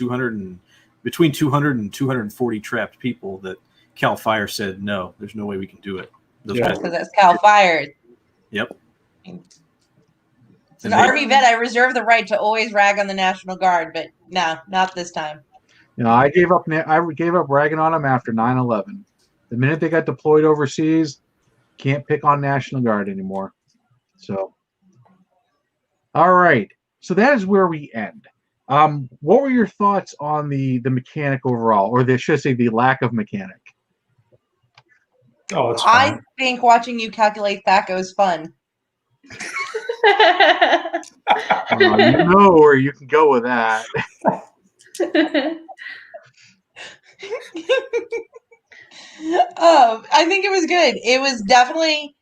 between 200 and 240 trapped people that Cal Fire said, no, there's no way we can do it. Because that's Cal Fire. Yep. As an Army vet, I reserve the right to always rag on the National Guard, but no, not this time. You know, I gave up ragging on them after 9/11. The minute they got deployed overseas, can't pick on National Guard anymore. So, all right. So that is where we end. What were your thoughts on the mechanic overall, or should I say the lack of mechanic? Oh, it's fine. I think watching you calculate THACO is fun. You know where you can go with that. I think it was good. It was definitely,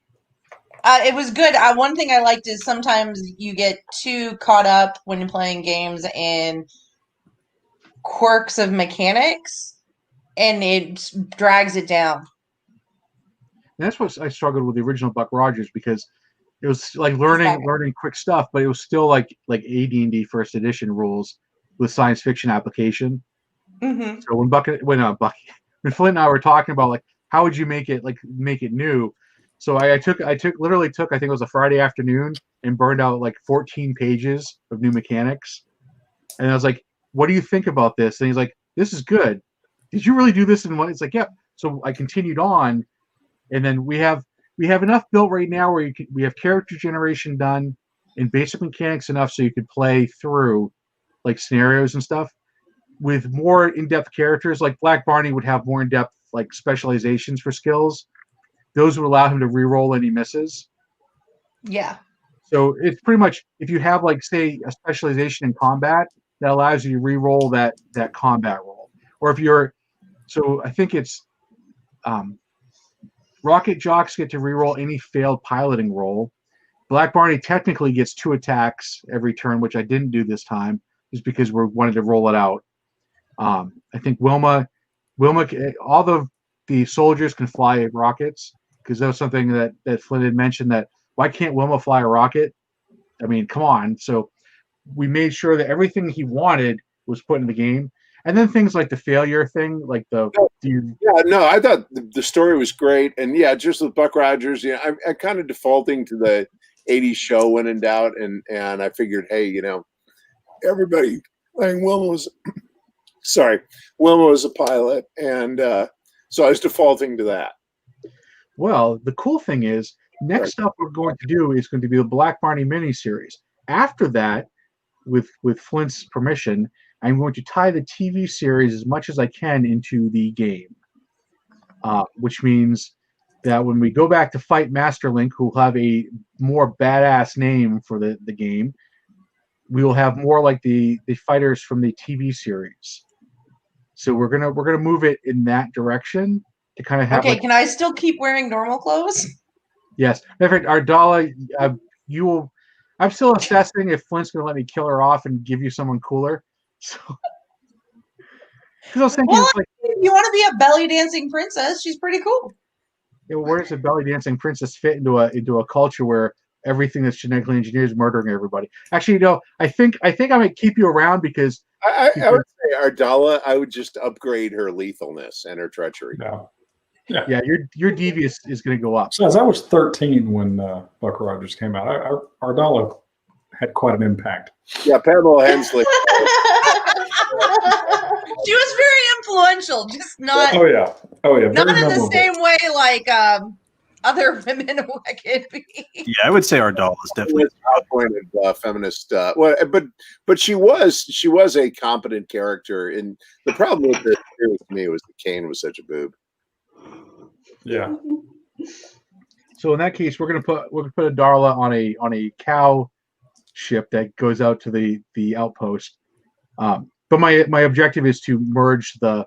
it was good. One thing I liked is sometimes you get too caught up when playing games in quirks of mechanics, and it drags it down. And that's what I struggled with the original Buck Rogers, because it was like learning quick stuff, but it was still like AD&D first edition rules with science fiction application. Mm-hmm. So when Flint and I were talking about like how would you make it new, so I literally took I think it was a Friday afternoon and burned out like 14 pages of new mechanics, and I was like, what do you think about this? And he's like, this is good. Did you really do this in one? It's like, yep. So I continued on, and then we have enough built right now where we have character generation done and basic mechanics enough so you could play through like scenarios and stuff with more in-depth characters. Like Black Barney would have more in-depth like specializations for skills. Those would allow him to re-roll any misses. Yeah. So it's pretty much, if you have like say a specialization in combat, that allows you to re-roll that combat roll. Or if you're, so I think it's Rocket Jocks get to re-roll any failed piloting roll. Black Barney technically gets 2 attacks every turn, which I didn't do this time, just because we wanted to roll it out. I think Wilma, all the soldiers can fly rockets, because that was something that Flint had mentioned, that why can't Wilma fly a rocket? I mean, come on. So we made sure that everything he wanted was put in the game. And then things like the failure thing, like I thought the story was great. And yeah, just with Buck Rogers, I'm kind of defaulting to the 80s show when in doubt. And I figured, hey, everybody, I think Wilma was a pilot. And so I was defaulting to that. Well, the cool thing is, next up we're going to do is going to be the Black Barney miniseries. After that, with Flint's permission, I'm going to tie the TV series as much as I can into the game, which means that when we go back to fight Masterlink, who will have a more badass name for the game, we will have more like the fighters from the TV series. So we're gonna move it in that direction to kind of have. Okay, can I still keep wearing normal clothes? Yes, in fact, Ardala, you will. I'm still assessing if Flint's gonna let me kill her off and give you someone cooler. So, because I was thinking, well, you want to be a belly dancing princess? She's pretty cool. Where does a belly dancing princess fit into a culture where everything that's genetically engineered is murdering everybody. Actually, I think I might keep you around because I would say Ardala. I would just upgrade her lethalness and her treachery. No. yeah, your devious is going to go up. So as I was 13 when Buck Rogers came out, Ardala had quite an impact. Yeah, Pamela Hensley. She was very influential, just not Oh yeah. not Very in the memorable. same way like other women could be. Yeah, I would say Ardala is definitely. Appointed feminist. But she was a competent character. And the problem with this series to me was that Kane was such a boob. Yeah. So in that case, we're gonna put a Darla on a cow ship that goes out to the outpost. But my objective is to merge the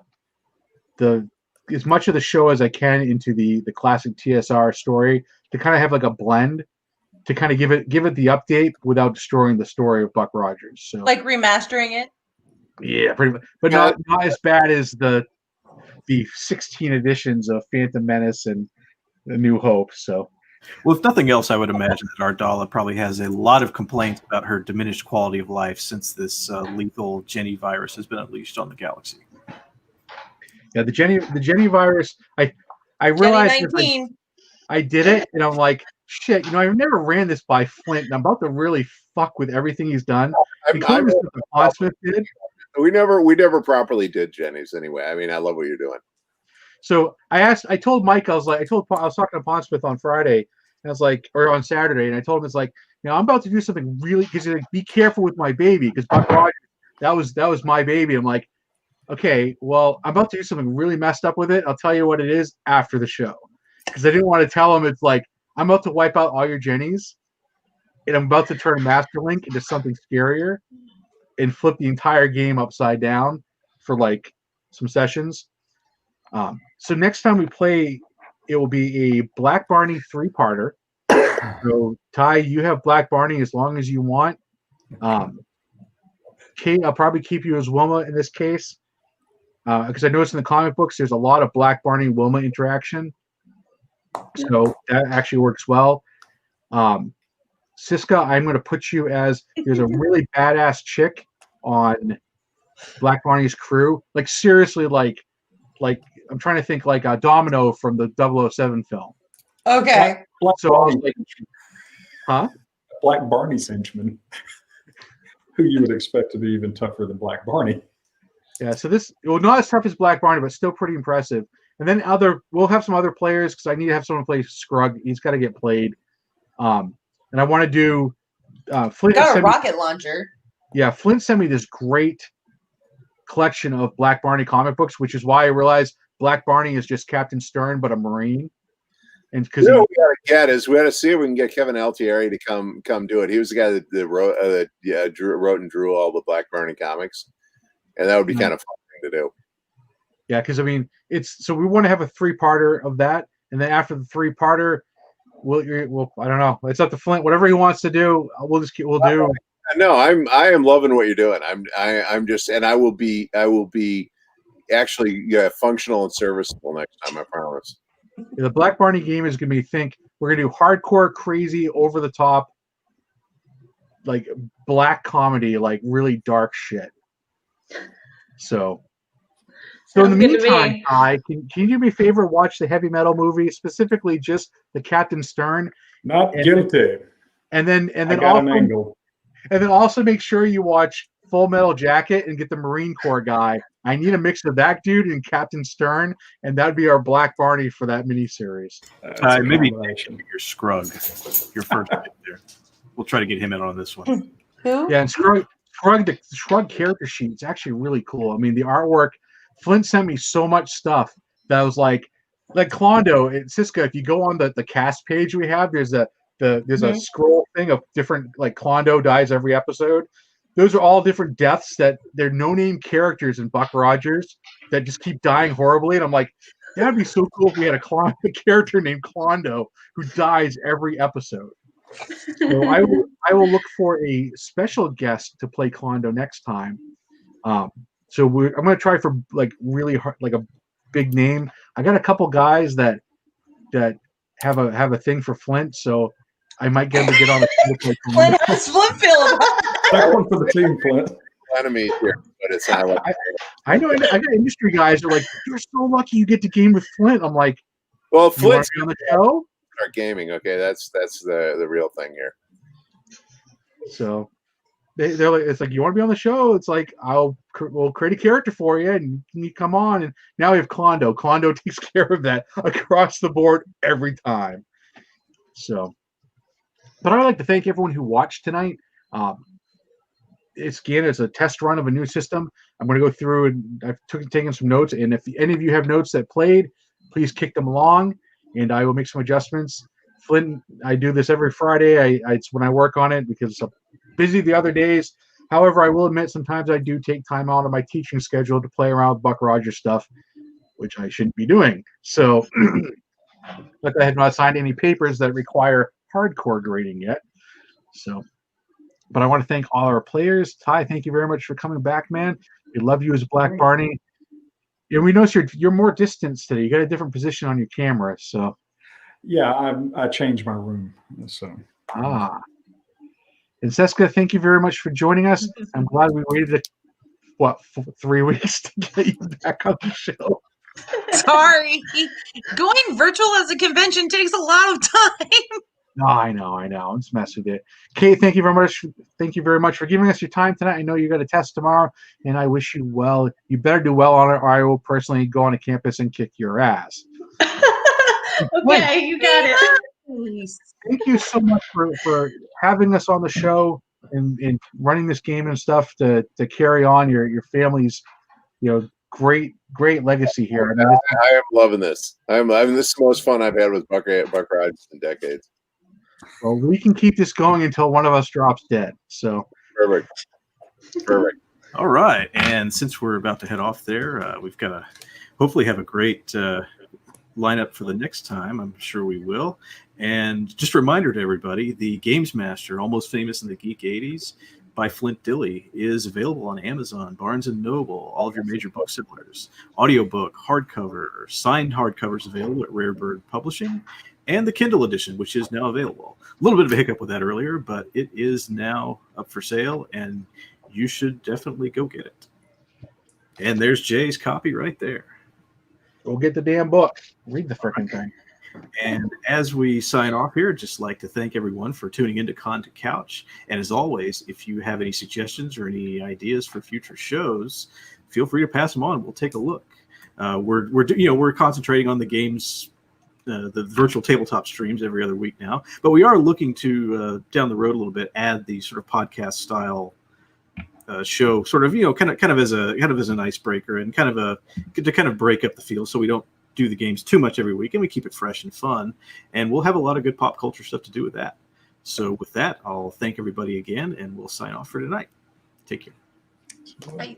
as much of the show as I can into the classic TSR story to kind of have like a blend to kind of give it the update without destroying the story of Buck Rogers. So Like remastering it. yeah, pretty much, but not as bad as the 16 editions of Phantom Menace and A New Hope. So. Well, if nothing else, I would imagine that Ardala probably has a lot of complaints about her diminished quality of life since this lethal Jenny virus has been unleashed on the galaxy. Yeah, the Jenny virus. I realized Jenny 19. I did it, and I'm like, shit. I've never ran this by Flint, and I'm about to really fuck with everything he's done. Including the stuff that Pondsmith did. We never properly did Jenny's anyway. I mean, I love what you're doing. So I told Mike, I was talking to Pondsmith on Friday, and I was like, or on Saturday, and I told him it's like, I'm about to do something really, because he's like, be careful with my baby, because Buck Rogers, that was my baby. I'm like, okay, well, I'm about to do something really messed up with it. I'll tell you what it is after the show, because I didn't want to tell him it's like I'm about to wipe out all your Jennies, and I'm about to turn Master Link into something scarier, and flip the entire game upside down for like some sessions. So next time we play, it will be a Black Barney 3-parter. So Ty, you have Black Barney as long as you want. Kate, I'll probably keep you as Wilma in this case, because I noticed in the comic books there's a lot of Black Barney Wilma interaction, so that actually works well. Siska, I'm going to put you as there's a really badass chick on Black Barney's crew, like seriously, like I'm trying to think like a Domino from the 007 film. Okay. So I was like, huh? Black Barney's henchman, who you would expect to be even tougher than Black Barney. Yeah, so this, well, not as tough as Black Barney, but still pretty impressive. And then we'll have some other players because I need to have someone play Scrug. He's got to get played. And I want to do Flint. Got a rocket launcher. Yeah, Flint sent me this great collection of Black Barney comic books, which is why I realized Black Barney is just Captain Stern, but a Marine. And because what we gotta get is we gotta see if we can get Kevin Altieri to come do it. He was the guy that wrote and drew all the Black Barney comics, and that would be kind of fun thing to do. Yeah, because I mean, so we want to have a 3-parter of that, and then after the 3-parter, we'll I don't know. It's up to Flint. Whatever he wants to do, we'll do. No, I am loving what you're doing. I'm just, and I will be actually functional and serviceable next time. I promise. The Black Barney game is going to be, we're going to do hardcore, crazy, over the top, like black comedy, like really dark shit. So in the meantime, Ty, can you do me a favor? Watch the heavy metal movie, specifically just the Captain Stern. Not guilty. And then also make sure you watch Full Metal Jacket and get the Marine Corps guy. I need a mix of that dude and Captain Stern, and that would be our Black Barney for that miniseries. Maybe your Scrug, your first pick there. We'll try to get him in on this one. Who? Yeah, and the Scrug character sheet is actually really cool. I mean, the artwork. Flint sent me so much stuff that was like Klondo. Siska, if you go on the cast page we have, there's a scroll thing of different, like Klondo dies every episode. Those are all different deaths that they're no-name characters in Buck Rogers that just keep dying horribly. And I'm like, that'd be so cool if we had a character named Klondo who dies every episode. So I will look for a special guest to play Klondo next time. So I'm going to try for like really hard, like a big name. I got a couple guys that have a thing for Flint. So I might get him to get on the show. Flint, how does Flint feel about that? That one for the team, Flint. Enemies here, but it's not like I know I got industry guys who are like, you're so lucky you get to game with Flint. I'm like, well, you want Flint's to be on the show? start gaming. Okay, that's the real thing here. So they're like, it's like, you want to be on the show? It's like, we'll create a character for you and you come on. And now we have Klondo. Klondo takes care of that across the board every time. So, but I'd like to thank everyone who watched tonight. It's a test run of a new system. I'm going to go through and I've taken some notes. And if any of you have notes that played, please kick them along and I will make some adjustments. Flint, I do this every Friday. It's when I work on it because I'm busy the other days. However, I will admit sometimes I do take time out of my teaching schedule to play around with Buck Rogers stuff, which I shouldn't be doing. So, but I have not signed any papers that require hardcore grading yet. So, but I want to thank all our players. Ty, thank you very much for coming back, man. We love you as Black Barney. And we notice you're more distant today. You got a different position on your camera, so. Yeah, I changed my room. So. And Seska, thank you very much for joining us. I'm glad we waited 3 weeks to get you back on the show. Sorry. Going virtual as a convention takes a lot of time. No, I know. I'm just messing with it. Kate, thank you very much. Thank you very much for giving us your time tonight. I know you got a test tomorrow, and I wish you well. You better do well on it, or I will personally go on a campus and kick your ass. Okay, you got it. Thank you so much for having us on the show and running this game and stuff to carry on your family's great legacy here. I mean, I am loving this. This is the most fun I've had with Buck Rogers in decades. Well, we can keep this going until one of us drops dead. So Perfect. All right, and since we're about to head off there, we've got to hopefully have a great lineup for the next time. I'm sure we will. And just a reminder to everybody, the Games Master, Almost Famous in the Geek 80s by Flint Dilley, is available on Amazon, Barnes & Noble, all of your major booksellers. Audiobook, hardcover, signed hardcovers available at Rare Bird Publishing, and the Kindle edition, which is now available. A little bit of a hiccup with that earlier, but it is now up for sale, and you should definitely go get it. And there's Jay's copy right there. go get the damn book. Read the freaking thing. And as we sign off here, I'd just like to thank everyone for tuning into Con to Couch. And as always, if you have any suggestions or any ideas for future shows, feel free to pass them on. We'll take a look. We're concentrating on the games, the virtual tabletop streams every other week now, but we are looking to down the road a little bit add the sort of podcast style show, sort of kind of as an icebreaker and kind of break up the field, so we don't do the games too much every week and we keep it fresh and fun, and we'll have a lot of good pop culture stuff to do with that. So with that, I'll thank everybody again, and we'll sign off for tonight. Take care. Bye.